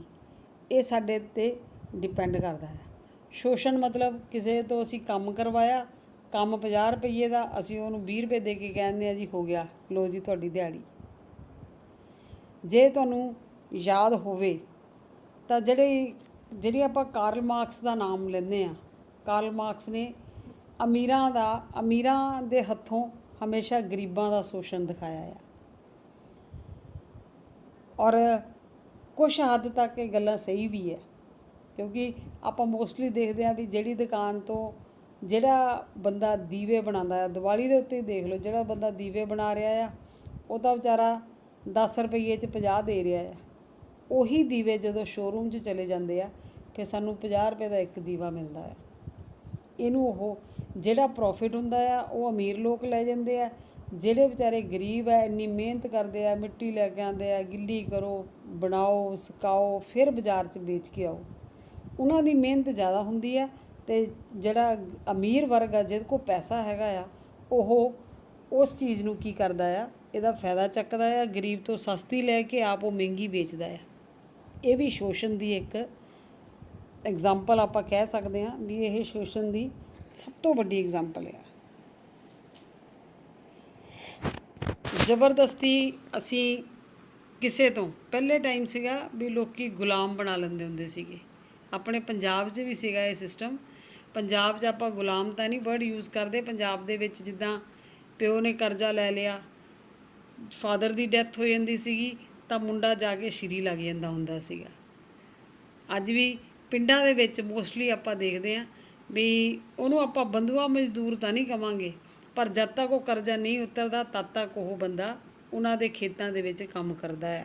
ਇਹ ਸਾਡੇ 'ਤੇ ਡਿਪੈਂਡ ਕਰਦਾ ਹੈ। ਸ਼ੋਸ਼ਣ ਮਤਲਬ ਕਿਸੇ ਤੋਂ ਅਸੀਂ ਕੰਮ ਕਰਵਾਇਆ, ਕੰਮ 50 ਰੁਪਈਏ ਦਾ, ਅਸੀਂ ਉਹਨੂੰ 20 ਰੁਪਏ ਦੇ ਕੇ ਕਹਿੰਦੇ ਹਾਂ ਜੀ ਹੋ ਗਿਆ, ਲਓ ਜੀ ਤੁਹਾਡੀ ਦਿਹਾੜੀ। ਜੇ ਤੁਹਾਨੂੰ ਯਾਦ ਹੋਵੇ ਤਾਂ ਜਿਹੜੀ ਆਪਾਂ ਕਾਰਲ ਮਾਰਕਸ ਦਾ ਨਾਮ ਲੈਂਦੇ ਹਾਂ, ਕਾਰਲ ਮਾਰਕਸ ਨੇ ਅਮੀਰਾਂ ਦੇ ਹੱਥੋਂ ਹਮੇਸ਼ਾ ਗਰੀਬਾਂ ਦਾ ਸ਼ੋਸ਼ਣ ਦਿਖਾਇਆ ਆ। ਔਰ ਕੁਛ ਹੱਦ ਤੱਕ ਇਹ ਗੱਲਾਂ ਸਹੀ ਵੀ ਹੈ, ਕਿਉਂਕਿ ਆਪਾਂ ਮੋਸਟਲੀ ਦੇਖਦੇ ਹਾਂ ਵੀ ਜਿਹੜੀ ਦੁਕਾਨ ਤੋਂ ਜਿਹੜਾ ਬੰਦਾ ਦੀਵੇ ਬਣਾਉਂਦਾ ਆ, ਦੀਵਾਲੀ ਦੇ ਉੱਤੇ ਦੇਖ ਲਓ, ਜਿਹੜਾ ਬੰਦਾ ਦੀਵੇ ਬਣਾ ਰਿਹਾ ਆ ਉਹ ਤਾਂ ਵਿਚਾਰਾ 10 ਰੁਪਈਏ 'ਚ 50 ਦੇ ਰਿਹਾ ਆ। ਉਹੀ ਦੀਵੇ ਜਦੋਂ ਸ਼ੋਰੂਮ 'ਚ ਚਲੇ ਜਾਂਦੇ ਆ ਫਿਰ ਸਾਨੂੰ 50 ਰੁਪਏ ਦਾ ਇੱਕ ਦੀਵਾ ਮਿਲਦਾ ਆ। ਇਹਨੂੰ ਉਹ ਜਿਹੜਾ ਪ੍ਰੋਫਿਟ ਹੁੰਦਾ ਆ ਉਹ ਅਮੀਰ ਲੋਕ ਲੈ ਜਾਂਦੇ ਆ, ਜਿਹੜੇ ਵਿਚਾਰੇ ਗਰੀਬ ਹੈ ਇੰਨੀ ਮਿਹਨਤ ਕਰਦੇ ਆ, ਮਿੱਟੀ ਲੈ ਕੇ ਆਉਂਦੇ ਆ, ਗਿੱਲੀ ਕਰੋ, ਬਣਾਓ, ਸੁਕਾਓ, ਫਿਰ ਬਾਜ਼ਾਰ 'ਚ ਵੇਚ ਕੇ ਆਓ, ਉਹਨਾਂ ਦੀ ਮਿਹਨਤ ਜ਼ਿਆਦਾ ਹੁੰਦੀ ਆ। ਅਤੇ ਜਿਹੜਾ ਅਮੀਰ ਵਰਗ ਆ, ਜਿਹਦੇ ਕੋਲ ਪੈਸਾ ਹੈਗਾ ਆ, ਉਹ ਉਸ ਚੀਜ਼ ਨੂੰ ਕੀ ਕਰਦਾ ਆ, ਇਹਦਾ ਫਾਇਦਾ ਚੱਕਦਾ ਆ, ਗਰੀਬ ਤੋਂ ਸਸਤੀ ਲੈ ਕੇ ਆਪ ਉਹ ਮਹਿੰਗੀ ਵੇਚਦਾ ਆ। ਇਹ ਵੀ ਸ਼ੋਸ਼ਣ ਦੀ ਇੱਕ ਐਗਜ਼ਾਮਪਲ ਆਪਾਂ ਕਹਿ ਸਕਦੇ ਹਾਂ ਵੀ ਇਹ ਸ਼ੋਸ਼ਣ ਦੀ ਸਭ ਤੋਂ ਵੱਡੀ ਐਗਜ਼ਾਮਪਲ ਆ। ਜ਼ਬਰਦਸਤੀ ਅਸੀਂ ਕਿਸੇ ਤੋਂ, ਪਹਿਲੇ ਟਾਈਮ ਸੀਗਾ ਵੀ ਲੋਕ ਗੁਲਾਮ ਬਣਾ ਲੈਂਦੇ ਹੁੰਦੇ ਸੀਗੇ, ਆਪਣੇ ਪੰਜਾਬ 'ਚ ਵੀ ਸੀਗਾ ਇਹ ਸਿਸਟਮ। ਪੰਜਾਬ 'ਚ ਆਪਾਂ ਗੁਲਾਮ ਤਾਂ ਨਹੀਂ ਵਰਡ ਯੂਜ਼ ਕਰਦੇ, ਪੰਜਾਬ ਦੇ ਵਿੱਚ ਜਿੱਦਾਂ ਪਿਓ ਨੇ ਕਰਜ਼ਾ ਲੈ ਲਿਆ, ਫਾਦਰ ਦੀ ਡੈਥ ਹੋ ਜਾਂਦੀ ਸੀਗੀ ਤਾਂ ਮੁੰਡਾ ਜਾ ਕੇ ਸ਼ੀਰੀ ਲੱਗ ਜਾਂਦਾ ਹੁੰਦਾ ਸੀਗਾ। ਅੱਜ ਵੀ ਪਿੰਡਾਂ ਦੇ ਵਿੱਚ ਮੋਸਟਲੀ ਆਪਾਂ ਦੇਖਦੇ ਹਾਂ ਵੀ ਉਹਨੂੰ ਆਪਾਂ ਬੰਧੂਆ ਮਜ਼ਦੂਰ ਤਾਂ ਨਹੀਂ ਕਹਾਂਗੇ, ਪਰ ਜਦ ਤੱਕ ਉਹ ਕਰਜ਼ਾ ਨਹੀਂ ਉਤਰਦਾ ਤਦ ਤੱਕ ਉਹ ਬੰਦਾ ਉਹਨਾਂ ਦੇ ਖੇਤਾਂ ਦੇ ਵਿੱਚ ਕੰਮ ਕਰਦਾ ਆ।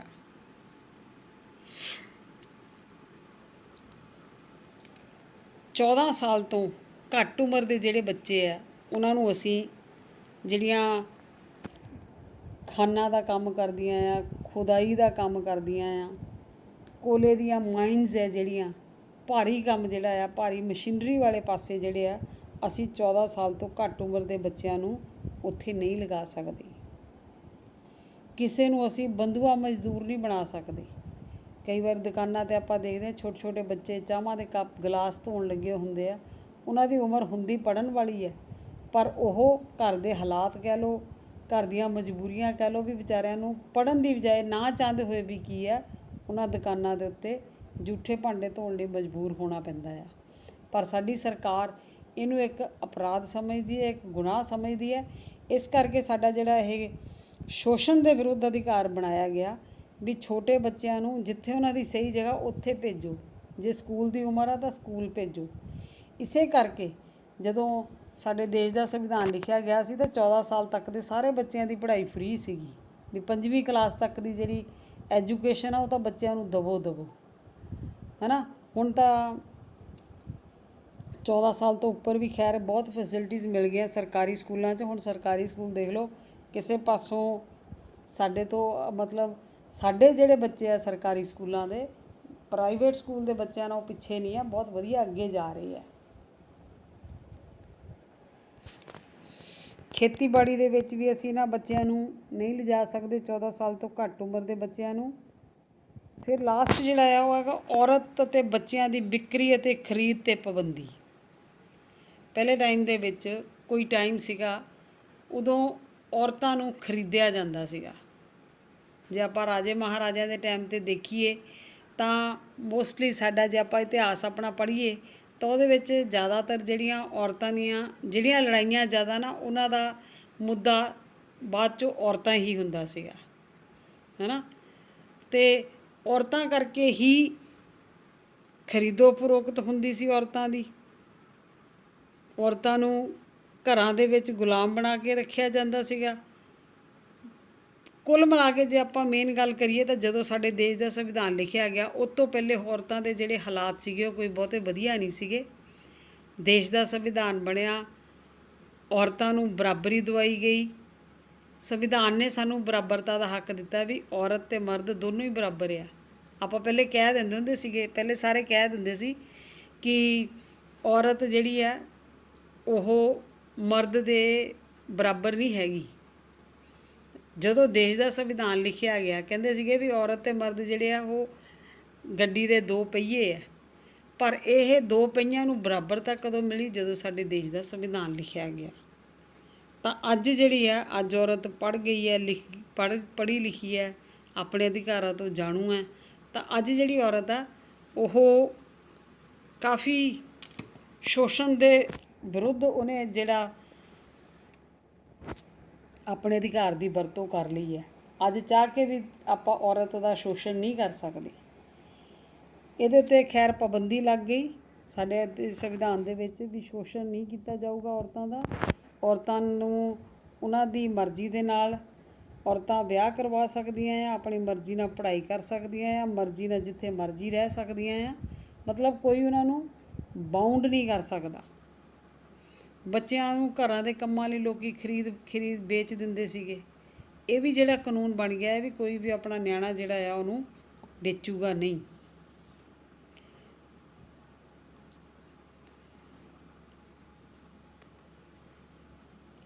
ਚੌਦਾਂ ਸਾਲ ਤੋਂ ਘੱਟ ਉਮਰ ਦੇ ਜਿਹੜੇ ਬੱਚੇ ਆ ਉਹਨਾਂ ਨੂੰ ਅਸੀਂ ਜਿਹੜੀਆਂ ਖਾਨਾਂ ਦਾ ਕੰਮ ਕਰਦੀਆਂ ਆ, ਖੁਦਾਈ ਦਾ ਕੰਮ ਕਰਦੀਆਂ ਆ, ਕੋਲੇ ਦੀਆਂ ਮਾਈਨਸ ਹੈ ਜਿਹੜੀਆਂ, ਭਾਰੀ ਕੰਮ ਜਿਹੜਾ ਆ, ਭਾਰੀ ਮਸ਼ੀਨਰੀ ਵਾਲੇ ਪਾਸੇ ਜਿਹੜੇ ਆ, ਅਸੀਂ 14 ਸਾਲ ਤੋਂ ਘੱਟ ਉਮਰ ਦੇ ਬੱਚਿਆਂ ਨੂੰ ਉੱਥੇ ਨਹੀਂ ਲਗਾ ਸਕਦੇ। ਕਿਸੇ ਨੂੰ ਅਸੀਂ ਬੰਧੂਆ ਮਜ਼ਦੂਰ ਨਹੀਂ ਬਣਾ ਸਕਦੇ। ਕਈ ਵਾਰ ਦੁਕਾਨਾਂ 'ਤੇ ਆਪਾਂ ਦੇਖਦੇ ਹਾਂ ਛੋਟੇ ਛੋਟੇ ਬੱਚੇ ਚਾਹਾਂ ਦੇ ਕੱਪ ਗਲਾਸ ਧੋਣ ਲੱਗੇ ਹੁੰਦੇ ਆ, ਉਹਨਾਂ ਦੀ ਉਮਰ ਹੁੰਦੀ ਪੜ੍ਹਨ ਵਾਲੀ ਹੈ, ਪਰ ਉਹ ਘਰ ਦੇ ਹਾਲਾਤ ਕਹਿ ਲਓ, ਘਰ ਦੀਆਂ ਮਜਬੂਰੀਆਂ ਕਹਿ ਲਓ, ਵੀ ਵਿਚਾਰਿਆਂ ਨੂੰ ਪੜ੍ਹਨ ਦੀ ਬਜਾਏ ਨਾ ਚਾਹੁੰਦੇ ਹੋਏ ਵੀ ਕੀ ਹੈ, ਉਹਨਾਂ ਦੁਕਾਨਾਂ ਦੇ ਉੱਤੇ ਜੂਠੇ ਭਾਂਡੇ ਧੋਣ ਲਈ ਮਜਬੂਰ ਹੋਣਾ ਪੈਂਦਾ ਆ। ਪਰ ਸਾਡੀ ਸਰਕਾਰ ਇਹਨੂੰ ਇੱਕ ਅਪਰਾਧ ਸਮਝਦੀ ਹੈ, ਇੱਕ ਗੁਨਾਹ ਸਮਝਦੀ ਹੈ। ਇਸ ਕਰਕੇ ਸਾਡਾ ਜਿਹੜਾ ਇਹ ਸ਼ੋਸ਼ਣ ਦੇ ਵਿਰੁੱਧ ਅਧਿਕਾਰ ਬਣਾਇਆ ਗਿਆ ਵੀ ਛੋਟੇ ਬੱਚਿਆਂ ਨੂੰ ਜਿੱਥੇ ਉਹਨਾਂ ਦੀ ਸਹੀ ਜਗ੍ਹਾ ਉੱਥੇ ਭੇਜੋ, ਜੇ ਸਕੂਲ ਦੀ ਉਮਰ ਆ ਤਾਂ ਸਕੂਲ ਭੇਜੋ। ਇਸੇ ਕਰਕੇ ਜਦੋਂ ਸਾਡੇ ਦੇਸ਼ ਦਾ ਸੰਵਿਧਾਨ ਲਿਖਿਆ ਗਿਆ ਸੀ ਤਾਂ 14 ਸਾਲ ਤੱਕ ਦੇ ਸਾਰੇ ਬੱਚਿਆਂ ਦੀ ਪੜ੍ਹਾਈ ਫ੍ਰੀ ਸੀਗੀ, ਵੀ 5ਵੀਂ ਕਲਾਸ ਤੱਕ ਦੀ ਜਿਹੜੀ ਐਜੂਕੇਸ਼ਨ ਆ ਉਹ ਤਾਂ ਬੱਚਿਆਂ ਨੂੰ ਦਵੋ ਹੈ ਨਾ। ਹੁਣ ਤਾਂ 14 ਸਾਲ ਤੋਂ ਉੱਪਰ ਵੀ ਖੈਰ ਬਹੁਤ ਫੈਸਿਲਿਟੀਜ਼ ਮਿਲ ਗਈਆਂ ਸਰਕਾਰੀ ਸਕੂਲਾਂ 'ਚ। ਹੁਣ ਸਰਕਾਰੀ ਸਕੂਲ ਦੇਖ ਲਓ, ਕਿਸੇ ਪਾਸੋਂ ਸਾਡੇ ਤੋਂ ਮਤਲਬ ਸਾਡੇ ਜਿਹੜੇ ਬੱਚੇ ਆ ਸਰਕਾਰੀ ਸਕੂਲਾਂ ਦੇ, ਪ੍ਰਾਈਵੇਟ ਸਕੂਲ ਦੇ ਬੱਚਿਆਂ ਨਾਲੋਂ ਪਿੱਛੇ ਨਹੀਂ ਆ, ਬਹੁਤ ਵਧੀਆ ਅੱਗੇ ਜਾ ਰਹੇ ਆ। ਖੇਤੀਬਾੜੀ ਦੇ ਵਿੱਚ ਵੀ ਅਸੀਂ ਇਹਨਾਂ ਬੱਚਿਆਂ ਨੂੰ ਨਹੀਂ ਲਿਜਾ ਸਕਦੇ 14 ਸਾਲ ਤੋਂ ਘੱਟ ਉਮਰ ਦੇ ਬੱਚਿਆਂ ਨੂੰ। ਫਿਰ ਲਾਸਟ ਜਿਹੜਾ ਆ ਉਹ ਹੈਗਾ ਔਰਤ ਅਤੇ ਬੱਚਿਆਂ ਦੀ ਵਿਕਰੀ ਅਤੇ ਖਰੀਦ 'ਤੇ ਪਾਬੰਦੀ। ਪਹਿਲੇ ਟਾਈਮ ਦੇ ਵਿੱਚ ਕੋਈ ਟਾਈਮ ਸੀਗਾ ਉਦੋਂ ਔਰਤਾਂ ਨੂੰ ਖਰੀਦਿਆ ਜਾਂਦਾ ਸੀਗਾ। ਜੇ ਆਪਾਂ ਰਾਜੇ ਮਹਾਰਾਜਿਆਂ ਦੇ ਟਾਈਮ 'ਤੇ ਦੇਖੀਏ ਤਾਂ ਮੋਸਟਲੀ ਸਾਡਾ ਜੇ ਆਪਾਂ ਇਤਿਹਾਸ ਆਪਣਾ ਪੜ੍ਹੀਏ ਤਾਂ ਉਹਦੇ ਵਿੱਚ ਜ਼ਿਆਦਾਤਰ ਜਿਹੜੀਆਂ ਔਰਤਾਂ ਦੀਆਂ ਜਿਹੜੀਆਂ ਲੜਾਈਆਂ ਜ਼ਿਆਦਾ ਨਾ ਉਹਨਾਂ ਦਾ ਮੁੱਦਾ ਬਾਅਦ 'ਚੋਂ ਔਰਤਾਂ ਹੀ ਹੁੰਦਾ ਸੀਗਾ, ਹੈ ਨਾ। ਅਤੇ ਔਰਤਾਂ ਕਰਕੇ ਹੀ ਖਰੀਦੋ ਫਰੋਖਤ ਹੁੰਦੀ ਸੀ ਔਰਤਾਂ ਦੀ। ਔਰਤਾਂ ਨੂੰ ਘਰਾਂ ਦੇ ਵਿੱਚ ਗੁਲਾਮ ਬਣਾ ਕੇ ਰੱਖਿਆ ਜਾਂਦਾ ਸੀਗਾ। ਕੁੱਲ ਮਿਲਾ ਕੇ ਜੇ ਆਪਾਂ ਮੇਨ ਗੱਲ ਕਰੀਏ ਤਾਂ ਜਦੋਂ ਸਾਡੇ ਦੇਸ਼ ਦਾ ਸੰਵਿਧਾਨ ਲਿਖਿਆ ਗਿਆ ਉਸ ਤੋਂ ਪਹਿਲੇ ਔਰਤਾਂ ਦੇ ਜਿਹੜੇ ਹਾਲਾਤ ਸੀਗੇ ਉਹ ਕੋਈ ਬਹੁਤੇ ਵਧੀਆ ਨਹੀਂ ਸੀਗੇ। ਦੇਸ਼ ਦਾ ਸੰਵਿਧਾਨ ਬਣਿਆ, ਔਰਤਾਂ ਨੂੰ ਬਰਾਬਰੀ ਦਵਾਈ ਗਈ। ਸੰਵਿਧਾਨ ਨੇ ਸਾਨੂੰ ਬਰਾਬਰਤਾ ਦਾ ਹੱਕ ਦਿੱਤਾ ਵੀ ਔਰਤ ਅਤੇ ਮਰਦ ਦੋਨੋਂ ਹੀ ਬਰਾਬਰ ਆ। ਆਪਾਂ ਪਹਿਲੇ ਕਹਿ ਦਿੰਦੇ ਹੁੰਦੇ ਸੀਗੇ, ਪਹਿਲੇ ਸਾਰੇ ਕਹਿ ਦਿੰਦੇ ਸੀ ਕਿ ਔਰਤ ਜਿਹੜੀ ਹੈ ਉਹ ਮਰਦ ਦੇ ਬਰਾਬਰ ਨਹੀਂ ਹੈਗੀ। ਜਦੋਂ ਦੇਸ਼ ਦਾ ਸੰਵਿਧਾਨ ਲਿਖਿਆ ਗਿਆ ਕਹਿੰਦੇ ਸੀਗੇ ਵੀ ਔਰਤ ਅਤੇ ਮਰਦ ਜਿਹੜੇ ਆ ਉਹ ਗੱਡੀ ਦੇ ਦੋ ਪਹੀਏ ਆ। ਪਰ ਇਹ ਦੋ ਪਹੀਆਂ ਨੂੰ ਬਰਾਬਰਤਾ ਕਦੋਂ ਮਿਲੀ? ਜਦੋਂ ਸਾਡੇ ਦੇਸ਼ ਦਾ ਸੰਵਿਧਾਨ ਲਿਖਿਆ ਗਿਆ। ਤਾਂ ਅੱਜ ਜਿਹੜੀ ਹੈ ਅੱਜ ਔਰਤ ਪੜ੍ਹ ਗਈ ਹੈ, ਪੜ੍ਹੀ ਲਿਖੀ ਹੈ, ਆਪਣੇ ਅਧਿਕਾਰਾਂ ਤੋਂ ਜਾਣੂ ਹੈ। ਤਾਂ ਅੱਜ ਜਿਹੜੀ ਔਰਤ ਆ ਉਹ ਕਾਫੀ ਸ਼ੋਸ਼ਣ ਦੇ ਵਿਰੁੱਧ ਉਹਨੇ ਜਿਹੜਾ ਆਪਣੇ ਅਧਿਕਾਰ ਦੀ ਵਰਤੋਂ ਕਰ ਲਈ ਹੈ। ਅੱਜ ਚਾਹ ਕੇ ਵੀ ਆਪਾਂ ਔਰਤ ਦਾ ਸ਼ੋਸ਼ਣ ਨਹੀਂ ਕਰ ਸਕਦੇ। ਇਹਦੇ ਉੱਤੇ ਖੈਰ ਪਾਬੰਦੀ ਲੱਗ ਗਈ ਸਾਡੇ ਸੰਵਿਧਾਨ ਦੇ ਵਿੱਚ ਵੀ ਸ਼ੋਸ਼ਣ ਨਹੀਂ ਕੀਤਾ ਜਾਊਗਾ ਔਰਤਾਂ ਦਾ। ਔਰਤਾਂ ਨੂੰ ਉਹਨਾਂ ਦੀ ਮਰਜ਼ੀ ਦੇ ਨਾਲ ਔਰਤਾਂ ਵਿਆਹ ਕਰਵਾ ਸਕਦੀਆਂ ਆ, ਆਪਣੀ ਮਰਜ਼ੀ ਨਾਲ ਪੜ੍ਹਾਈ ਕਰ ਸਕਦੀਆਂ ਆ, ਮਰਜ਼ੀ ਨਾਲ ਜਿੱਥੇ ਮਰਜ਼ੀ ਰਹਿ ਸਕਦੀਆਂ ਆ। ਮਤਲਬ ਕੋਈ ਉਹਨਾਂ ਨੂੰ ਬਾਊਂਡ ਨਹੀਂ ਕਰ ਸਕਦਾ। ਬੱਚਿਆਂ ਨੂੰ ਘਰਾਂ ਦੇ ਕੰਮਾਂ ਲਈ ਲੋਕ ਖਰੀਦ ਵੇਚ ਦਿੰਦੇ ਸੀਗੇ। ਇਹ ਵੀ ਜਿਹੜਾ ਕਾਨੂੰਨ ਬਣ ਗਿਆ ਹੈ ਵੀ ਕੋਈ ਵੀ ਆਪਣਾ ਨਿਆਣਾ ਜਿਹੜਾ ਆ ਉਹਨੂੰ ਵੇਚੂਗਾ ਨਹੀਂ।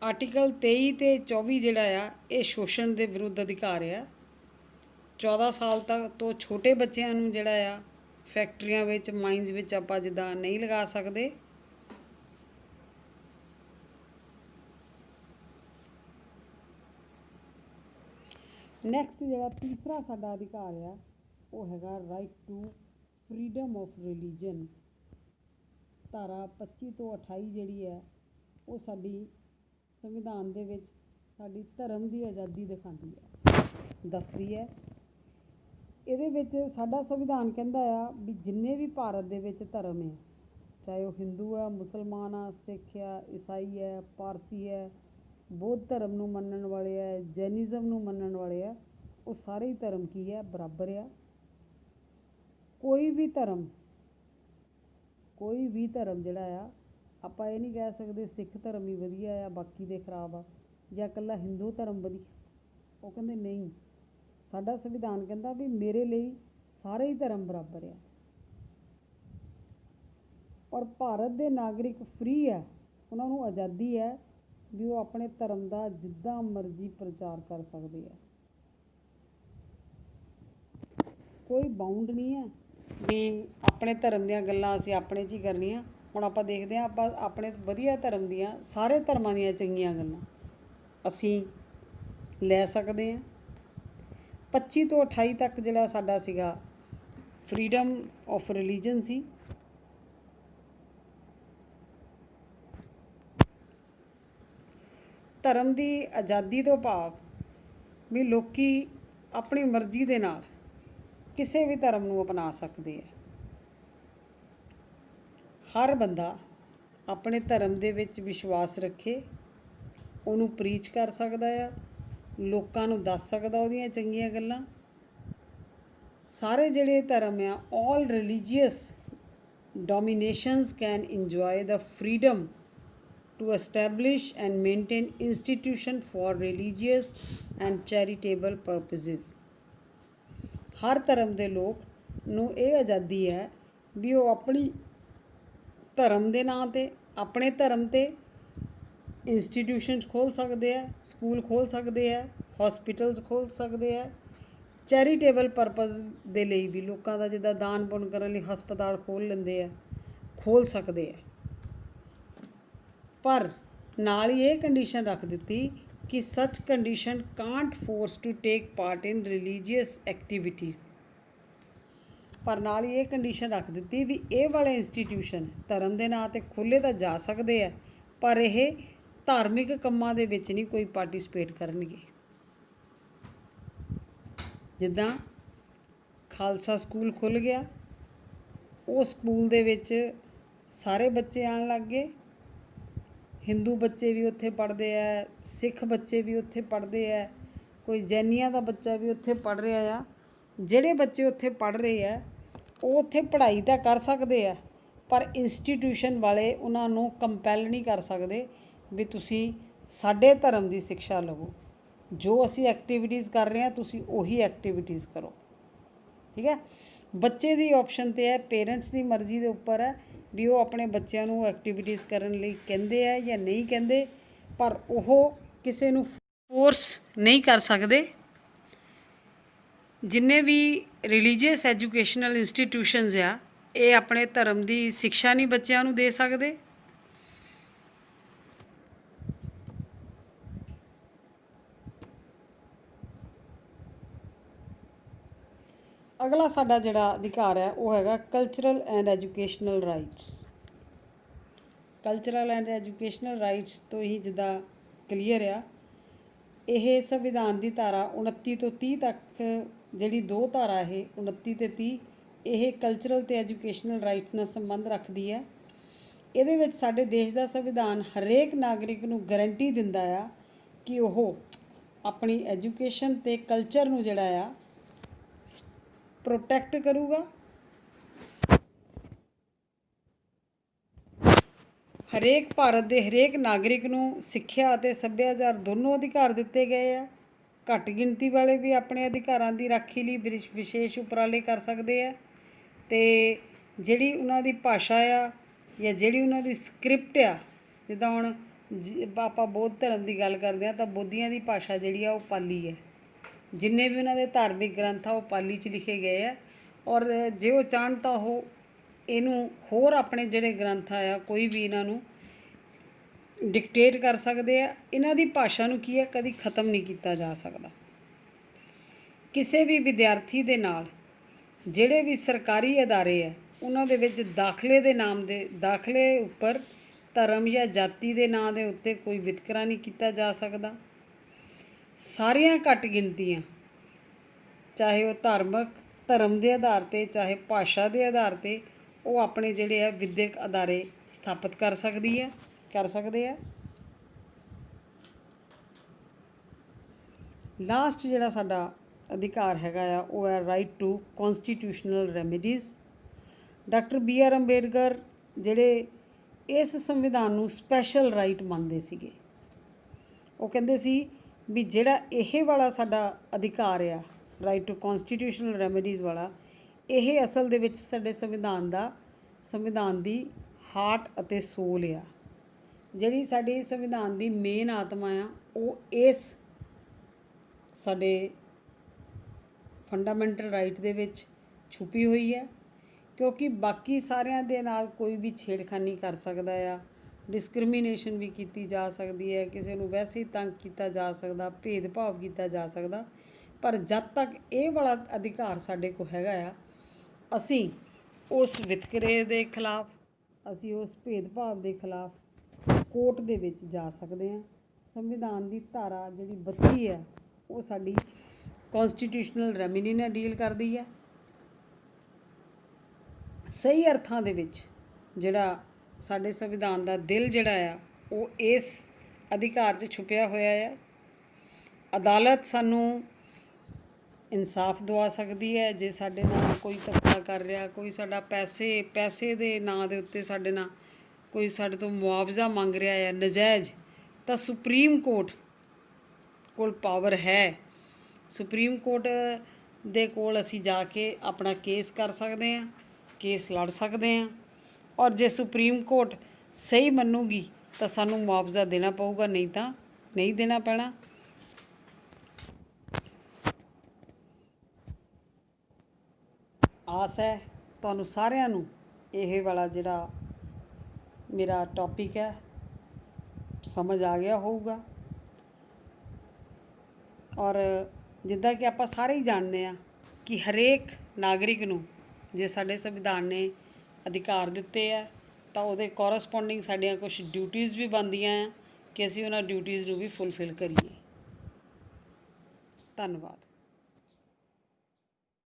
ਆਰਟੀਕਲ 23 ਅਤੇ 24 ਜਿਹੜਾ ਆ ਇਹ ਸ਼ੋਸ਼ਣ ਦੇ ਵਿਰੁੱਧ ਅਧਿਕਾਰ ਆ। 14 ਸਾਲ ਤੱਕ ਤੋਂ ਛੋਟੇ ਬੱਚਿਆਂ ਨੂੰ ਜਿਹੜਾ ਆ ਫੈਕਟਰੀਆਂ ਵਿੱਚ, ਮਾਈਨਸ ਵਿੱਚ ਆਪਾਂ ਜਿੱਦਾਂ ਨਹੀਂ ਲਗਾ ਸਕਦੇ। ਨੈਕਸਟ ਜਿਹੜਾ ਤੀਸਰਾ ਸਾਡਾ ਅਧਿਕਾਰ ਆ ਉਹ ਹੈਗਾ right to freedom of religion. ਧਾਰਾ 25 ਤੋਂ 28 ਜਿਹੜੀ ਹੈ ਉਹ ਸਾਡੀ ਸੰਵਿਧਾਨ ਦੇ ਵਿੱਚ ਸਾਡੀ ਧਰਮ ਦੀ ਆਜ਼ਾਦੀ ਦੱਸਦੀ ਹੈ। ਇਹਦੇ ਵਿੱਚ ਸਾਡਾ ਸੰਵਿਧਾਨ ਕਹਿੰਦਾ ਆ ਵੀ ਜਿੰਨੇ ਵੀ ਭਾਰਤ ਦੇ ਵਿੱਚ ਧਰਮ ਹੈ, ਚਾਹੇ ਉਹ ਹਿੰਦੂ ਆ, ਮੁਸਲਮਾਨ ਆ, ਸਿੱਖ ਆ, ਈਸਾਈ ਹੈ, ਪਾਰਸੀ ਹੈ, ਬੌਧ ਧਰਮ ਨੂੰ ਮੰਨਣ ਵਾਲੇ ਆ, ਜੈਨਿਜ਼ਮ ਨੂੰ ਮੰਨਣ ਵਾਲੇ ਆ, ਉਹ ਸਾਰੇ ਹੀ ਧਰਮ ਕੀ ਹੈ? ਬਰਾਬਰ ਆ। ਕੋਈ ਵੀ ਧਰਮ ਜਿਹੜਾ ਆ ਆਪਾਂ ਇਹ ਨਹੀਂ ਕਹਿ ਸਕਦੇ ਸਿੱਖ ਧਰਮ ਹੀ ਵਧੀਆ ਆ ਬਾਕੀ ਦੇ ਖਰਾਬ ਆ, ਜਾਂ ਇਕੱਲਾ ਹਿੰਦੂ ਧਰਮ ਵਧੀਆ। ਉਹ ਕਹਿੰਦੇ ਨਹੀਂ, ਸਾਡਾ ਸੰਵਿਧਾਨ ਕਹਿੰਦਾ ਵੀ ਮੇਰੇ ਲਈ ਸਾਰੇ ਹੀ ਧਰਮ ਬਰਾਬਰ ਆ। ਔਰ ਭਾਰਤ ਦੇ ਨਾਗਰਿਕ ਫ੍ਰੀ ਹੈ, ਉਹਨਾਂ ਨੂੰ ਆਜ਼ਾਦੀ ਹੈ ਵੀ ਉਹ ਆਪਣੇ ਧਰਮ ਦਾ ਜਿੱਦਾਂ ਮਰਜ਼ੀ ਪ੍ਰਚਾਰ ਕਰ ਸਕਦੇ ਆ। ਕੋਈ ਬਾਊਂਡ ਨਹੀਂ ਹੈ ਵੀ ਆਪਣੇ ਧਰਮ ਦੀਆਂ ਗੱਲਾਂ ਅਸੀਂ ਆਪਣੇ 'ਚ ਹੀ ਕਰਨੀਆਂ। ਹੁਣ ਆਪਾਂ ਦੇਖਦੇ ਹਾਂ ਆਪਾਂ ਆਪਣੇ ਵਧੀਆ ਧਰਮ ਦੀਆਂ, ਸਾਰੇ ਧਰਮਾਂ ਦੀਆਂ ਚੰਗੀਆਂ ਗੱਲਾਂ ਅਸੀਂ ਲੈ ਸਕਦੇ ਹਾਂ। 25 ਤੋਂ 28 ਤੱਕ ਜਿਹੜਾ ਸਾਡਾ ਸੀਗਾ ਫਰੀਡਮ ਆਫ ਰਿਲੀਜਨ ਸੀ। ਧਰਮ ਦੀ ਆਜ਼ਾਦੀ ਤੋਂ ਭਾਵ ਵੀ ਲੋਕ ਆਪਣੀ ਮਰਜ਼ੀ ਦੇ ਨਾਲ ਕਿਸੇ ਵੀ ਧਰਮ ਨੂੰ ਅਪਣਾ ਸਕਦੇ ਆ। ਹਰ ਬੰਦਾ ਆਪਣੇ ਧਰਮ ਦੇ ਵਿੱਚ ਵਿਸ਼ਵਾਸ ਰੱਖੇ, ਉਹਨੂੰ ਪ੍ਰੀਚ ਕਰ ਸਕਦਾ ਆ, ਲੋਕਾਂ ਨੂੰ ਦੱਸ ਸਕਦਾ ਉਹਦੀਆਂ ਚੰਗੀਆਂ ਗੱਲਾਂ। ਸਾਰੇ ਜਿਹੜੇ ਧਰਮ ਆ, all religious dominations can enjoy the freedom to establish and maintain institution for religious and charitable purposes। ਹਰ ਧਰਮ ਦੇ ਲੋਕ ਨੂੰ ਇਹ ਆਜ਼ਾਦੀ ਹੈ ਵੀ ਉਹ ਆਪਣੀ ਧਰਮ ਦੇ ਨਾਂ 'ਤੇ, ਆਪਣੇ ਧਰਮ 'ਤੇ ਇੰਸਟੀਟਿਊਸ਼ਨਸ ਖੋਲ੍ਹ ਸਕਦੇ ਆ, ਸਕੂਲ ਖੋਲ੍ਹ ਸਕਦੇ ਆ, ਹੌਸਪੀਟਲਸ ਖੋਲ੍ਹ ਸਕਦੇ ਆ, ਚੈਰੀਟੇਬਲ ਪਰਪਸ ਦੇ ਲਈ ਵੀ ਲੋਕਾਂ ਦਾ ਜਿੱਦਾਂ ਦਾਨ ਪੁੰਨ ਕਰਨ ਲਈ ਹਸਪਤਾਲ ਖੋਲ੍ਹ ਲੈਂਦੇ ਆ, ਖੋਲ੍ਹ ਸਕਦੇ ਆ। ਪਰ ਨਾਲ ਹੀ ਇਹ ਕੰਡੀਸ਼ਨ ਰੱਖ ਦਿੱਤੀ ਕਿ such condition can't force to take part in religious activities. ਪਰ ਨਾਲ ਹੀ ਇਹ ਕੰਡੀਸ਼ਨ ਰੱਖ ਦਿੱਤੀ ਵੀ ਇਹ ਵਾਲੇ ਇੰਸਟੀਟਿਊਸ਼ਨ ਧਰਮ ਦੇ ਨਾਂ 'ਤੇ ਖੋਲ੍ਹੇ ਤਾਂ ਜਾ ਸਕਦੇ ਆ, ਪਰ ਇਹ ਧਾਰਮਿਕ ਕੰਮਾਂ ਦੇ ਵਿੱਚ ਨਹੀਂ ਕੋਈ ਪਾਰਟੀਸਪੇਟ ਕਰਨਗੇ। ਜਿੱਦਾਂ ਖਾਲਸਾ ਸਕੂਲ ਖੁੱਲ੍ਹ ਗਿਆ, ਉਹ ਸਕੂਲ ਦੇ ਵਿੱਚ ਸਾਰੇ ਬੱਚੇ ਆਉਣ ਲੱਗ ਗਏ, ਹਿੰਦੂ ਬੱਚੇ ਵੀ ਉੱਥੇ ਪੜ੍ਹਦੇ ਆ, ਸਿੱਖ ਬੱਚੇ ਵੀ ਉੱਥੇ ਪੜ੍ਹਦੇ ਆ, ਕੋਈ ਜੈਨੀਆਂ ਦਾ ਬੱਚਾ ਵੀ ਉੱਥੇ ਪੜ੍ਹ ਰਿਹਾ ਆ। ਜਿਹੜੇ ਬੱਚੇ ਉੱਥੇ ਪੜ੍ਹ ਰਹੇ ਆ ਉਹ ਉੱਥੇ ਪੜ੍ਹਾਈ ਤਾਂ ਕਰ ਸਕਦੇ ਆ, ਪਰ ਇੰਸਟੀਟਿਊਸ਼ਨ ਵਾਲੇ ਉਹਨਾਂ ਨੂੰ ਕੰਪੈਲ ਨਹੀਂ ਕਰ ਸਕਦੇ ਵੀ ਤੁਸੀਂ ਸਾਡੇ ਧਰਮ ਦੀ ਸਿੱਖਿਆ ਲਵੋ, ਜੋ ਅਸੀਂ ਐਕਟੀਵਿਟੀਜ਼ ਕਰ ਰਹੇ ਹਾਂ ਤੁਸੀਂ ਉਹੀ ਐਕਟੀਵਿਟੀਜ਼ ਕਰੋ। ਠੀਕ ਹੈ, ਬੱਚੇ ਦੀ ਆਪਸ਼ਨ 'ਤੇ ਹੈ, ਪੇਰੈਂਟਸ ਦੀ ਮਰਜ਼ੀ ਦੇ ਉੱਪਰ ਹੈ ਵੀ ਉਹ ਆਪਣੇ ਬੱਚਿਆਂ ਨੂੰ ਐਕਟੀਵਿਟੀਜ਼ ਕਰਨ ਲਈ ਕਹਿੰਦੇ ਆ ਜਾਂ ਨਹੀਂ ਕਹਿੰਦੇ, ਪਰ ਉਹ ਕਿਸੇ ਨੂੰ ਫੋਰਸ ਨਹੀਂ ਕਰ ਸਕਦੇ। ਜਿੰਨੇ ਵੀ ਰਿਲੀਜੀਅਸ ਐਜੂਕੇਸ਼ਨਲ ਇੰਸਟੀਟਿਊਸ਼ਨਸ ਆ, ਇਹ ਆਪਣੇ ਧਰਮ ਦੀ ਸਿੱਖਿਆ ਨਹੀਂ ਬੱਚਿਆਂ ਨੂੰ ਦੇ ਸਕਦੇ। ਅਗਲਾ ਸਾਡਾ ਜਿਹੜਾ ਅਧਿਕਾਰ ਹੈ ਉਹ ਹੈਗਾ cultural and educational rights. Cultural and educational rights ਤੋਂ ਹੀ ਜਿੱਦਾਂ ਕਲੀਅਰ ਆ, ਇਹ ਸੰਵਿਧਾਨ ਦੀ ਧਾਰਾ 29 ਤੋਂ 30 ਤੱਕ ਜਿਹੜੀ ਦੋ ਧਾਰਾ ਇਹ 29 ਤੇ 30, ਇਹ ਕਲਚਰਲ ਅਤੇ ਐਜੂਕੇਸ਼ਨਲ ਰਾਈਟਸ ਨਾਲ ਸੰਬੰਧ ਰੱਖਦੀ ਹੈ। ਇਹਦੇ ਵਿੱਚ ਸਾਡੇ ਦੇਸ਼ ਦਾ ਸੰਵਿਧਾਨ ਹਰੇਕ ਨਾਗਰਿਕ ਨੂੰ ਗਰੰਟੀ ਦਿੰਦਾ ਆ ਕਿ ਉਹ ਆਪਣੀ ਐਜੂਕੇਸ਼ਨ ਅਤੇ ਕਲਚਰ ਨੂੰ ਜਿਹੜਾ ਆ ਪ੍ਰੋਟੈਕਟ ਕਰੂਗਾ। ਹਰੇਕ ਭਾਰਤ ਦੇ ਹਰੇਕ ਨਾਗਰਿਕ ਨੂੰ ਸਿੱਖਿਆ ਅਤੇ ਸੱਭਿਆਚਾਰ ਦੋਨੋਂ ਅਧਿਕਾਰ ਦਿੱਤੇ ਗਏ ਆ। ਘੱਟ ਗਿਣਤੀ ਵਾਲੇ ਵੀ ਆਪਣੇ ਅਧਿਕਾਰਾਂ ਦੀ ਰਾਖੀ ਲਈ ਵਿਸ਼ੇਸ਼ ਉਪਰਾਲੇ ਕਰ ਸਕਦੇ ਆ, ਅਤੇ ਜਿਹੜੀ ਉਹਨਾਂ ਦੀ ਭਾਸ਼ਾ ਆ ਜਾਂ ਜਿਹੜੀ ਉਹਨਾਂ ਦੀ ਸਕ੍ਰਿਪਟ ਆ, ਜਿੱਦਾਂ ਹੁਣ ਆਪਾਂ ਬੌਧ ਧਰਮ ਦੀ ਗੱਲ ਕਰਦੇ ਹਾਂ ਤਾਂ ਬੋਧੀਆਂ ਦੀ ਭਾਸ਼ਾ ਜਿਹੜੀ ਆ ਉਹ ਪਾਲੀ ਹੈ। ਜਿੰਨੇ ਵੀ ਉਹਨਾਂ ਦੇ ਧਾਰਮਿਕ ਗ੍ਰੰਥ ਆ ਉਹ ਪਾਲੀ 'ਚ ਲਿਖੇ ਗਏ ਆ, ਔਰ ਜੇ ਉਹ ਚਾਹਣ ਤਾਂ ਉਹ ਇਹਨੂੰ ਹੋਰ ਆਪਣੇ ਜਿਹੜੇ ਗ੍ਰੰਥ ਆ ਕੋਈ ਵੀ ਇਹਨਾਂ ਨੂੰ ਡਿਕਟੇਟ ਕਰ ਸਕਦੇ ਆ। ਇਹਨਾਂ ਦੀ ਭਾਸ਼ਾ ਨੂੰ ਕੀ ਹੈ, ਕਦੀ ਖ਼ਤਮ ਨਹੀਂ ਕੀਤਾ ਜਾ ਸਕਦਾ। ਕਿਸੇ ਵੀ ਵਿਦਿਆਰਥੀ ਦੇ ਨਾਲ ਜਿਹੜੇ ਵੀ ਸਰਕਾਰੀ ਅਦਾਰੇ ਆ ਉਹਨਾਂ ਦੇ ਵਿੱਚ ਦਾਖਲੇ ਉੱਪਰ ਧਰਮ ਜਾਂ ਜਾਤੀ ਦੇ ਨਾਂ ਦੇ ਉੱਤੇ ਕੋਈ ਵਿਤਕਰਾ ਨਹੀਂ ਕੀਤਾ ਜਾ ਸਕਦਾ। ਸਾਰੀਆਂ ਘੱਟ ਗਿਣਤੀਆਂ, ਚਾਹੇ ਉਹ ਧਰਮ ਦੇ ਆਧਾਰ 'ਤੇ ਚਾਹੇ ਭਾਸ਼ਾ ਦੇ ਆਧਾਰ 'ਤੇ, ਉਹ ਆਪਣੇ ਜਿਹੜੇ ਆ ਵਿੱਦਿਅਕ ਅਦਾਰੇ ਸਥਾਪਿਤ ਕਰ ਸਕਦੇ ਆ। ਲਾਸਟ ਜਿਹੜਾ ਸਾਡਾ ਅਧਿਕਾਰ ਹੈਗਾ ਆ ਉਹ ਹੈ right to constitutional remedies. Doctor BR Ambedkar ਜਿਹੜੇ ਇਸ ਸੰਵਿਧਾਨ ਨੂੰ ਸਪੈਸ਼ਲ ਰਾਈਟ ਮੰਨਦੇ ਸੀਗੇ। ਉਹ ਕਹਿੰਦੇ ਸੀ ਵੀ ਜਿਹੜਾ ਇਹ ਵਾਲਾ ਸਾਡਾ ਅਧਿਕਾਰ ਆ ਰਾਈਟ ਟੂ ਕੌਂਸਟੀਟਿਊਸ਼ਨਲ ਰੈਮੀਡੀਜ਼ ਵਾਲਾ, ਇਹ ਅਸਲ ਦੇ ਵਿੱਚ ਸਾਡੇ ਸੰਵਿਧਾਨ ਦੀ ਹਾਰਟ ਅਤੇ ਸੋਲ ਆ। ਜਿਹੜੀ ਸਾਡੇ ਸੰਵਿਧਾਨ ਦੀ ਮੇਨ ਆਤਮਾ ਆ ਉਹ ਇਸ ਸਾਡੇ ਫੰਡਾਮੈਂਟਲ ਰਾਈਟ ਦੇ ਵਿੱਚ ਛੁਪੀ ਹੋਈ ਹੈ, ਕਿਉਂਕਿ ਬਾਕੀ ਸਾਰਿਆਂ ਦੇ ਨਾਲ ਕੋਈ ਵੀ ਛੇੜਖਾਨੀ ਕਰ ਸਕਦਾ ਆ, ਡਿਸਕ੍ਰਿਮੀਨੇਸ਼ਨ ਵੀ ਕੀਤੀ ਜਾ ਸਕਦੀ ਹੈ, ਕਿਸੇ ਨੂੰ ਵੈਸੇ ਹੀ ਤੰਗ ਕੀਤਾ ਜਾ ਸਕਦਾ, ਭੇਦਭਾਵ ਕੀਤਾ ਜਾ ਸਕਦਾ। ਪਰ ਜਦ ਤੱਕ ਇਹ ਵਾਲਾ ਅਧਿਕਾਰ ਸਾਡੇ ਕੋਲ ਹੈਗਾ ਆ, ਅਸੀਂ ਉਸ ਵਿਤਕਰੇ ਦੇ ਖਿਲਾਫ, ਅਸੀਂ ਉਸ ਭੇਦਭਾਵ ਦੇ ਖਿਲਾਫ ਕੋਰਟ ਦੇ ਵਿੱਚ ਜਾ ਸਕਦੇ ਹਾਂ। ਸੰਵਿਧਾਨ ਦੀ ਧਾਰਾ ਜਿਹੜੀ 32 ਹੈ ਉਹ ਸਾਡੀ ਕੌਂਸਟੀਟਿਊਸ਼ਨਲ ਰੈਮੀਡੀ ਨਾਲ ਡੀਲ ਕਰਦੀ ਹੈ। ਸਹੀ ਅਰਥਾਂ ਦੇ ਵਿੱਚ ਜਿਹੜਾ ਸਾਡੇ ਸੰਵਿਧਾਨ ਦਾ ਦਿਲ ਜਿਹੜਾ ਆ ਉਹ ਇਸ ਅਧਿਕਾਰ 'ਚ ਛੁਪਿਆ ਹੋਇਆ ਆ। ਅਦਾਲਤ ਸਾਨੂੰ ਇਨਸਾਫ ਦਵਾ ਸਕਦੀ ਹੈ ਜੇ ਸਾਡੇ ਨਾਲ ਕੋਈ ਧੱਕਾ ਕਰ ਰਿਹਾ, ਕੋਈ ਸਾਡਾ ਪੈਸੇ ਦੇ ਨਾਂ ਦੇ ਉੱਤੇ ਸਾਡੇ ਨਾਲ ਕੋਈ ਸਾਡੇ ਤੋਂ ਮੁਆਵਜ਼ਾ ਮੰਗ ਰਿਹਾ ਹੈ ਨਜਾਇਜ਼, ਤਾਂ ਸੁਪਰੀਮ ਕੋਰਟ ਕੋਲ ਪਾਵਰ ਹੈ। ਸੁਪਰੀਮ ਕੋਰਟ ਦੇ ਕੋਲ ਅਸੀਂ ਜਾ ਕੇ ਆਪਣਾ ਕੇਸ ਕਰ ਸਕਦੇ ਹਾਂ, ਕੇਸ ਲੜ ਸਕਦੇ ਹਾਂ, ਔਰ ਜੇ ਸੁਪਰੀਮ ਕੋਰਟ ਸਹੀ ਮੰਨੂਗੀ ਤਾਂ ਸਾਨੂੰ ਮੁਆਵਜ਼ਾ ਦੇਣਾ ਪਊਗਾ, ਨਹੀਂ ਤਾਂ ਨਹੀਂ ਦੇਣਾ ਪੈਣਾ। ਆਸ ਹੈ ਤੁਹਾਨੂੰ ਸਾਰਿਆਂ ਨੂੰ ਇਹ ਵਾਲਾ ਜਿਹੜਾ ਮੇਰਾ ਟੌਪਿਕ ਹੈ ਸਮਝ ਆ ਗਿਆ ਹੋਊਗਾ। ਔਰ ਜਿੱਦਾਂ ਕਿ ਆਪਾਂ ਸਾਰੇ ਹੀ ਜਾਣਦੇ ਹਾਂ ਕਿ ਹਰੇਕ ਨਾਗਰਿਕ ਨੂੰ ਜੇ ਸਾਡੇ ਸੰਵਿਧਾਨ ਨੇ ਅਧਿਕਾਰ ਦਿੱਤੇ ਹੈ ਤਾਂ ਉਹਦੇ ਕੋਰਸਪੋਂਡਿੰਗ ਸਾਡੀਆਂ ਕੁਝ ਡਿਊਟੀਜ਼ ਵੀ ਬਣਦੀਆਂ ਆ ਕਿ ਅਸੀਂ ਉਹਨਾਂ ਡਿਊਟੀਜ਼ ਨੂੰ ਵੀ ਫੁੱਲਫਿਲ ਕਰੀਏ। ਧੰਨਵਾਦ।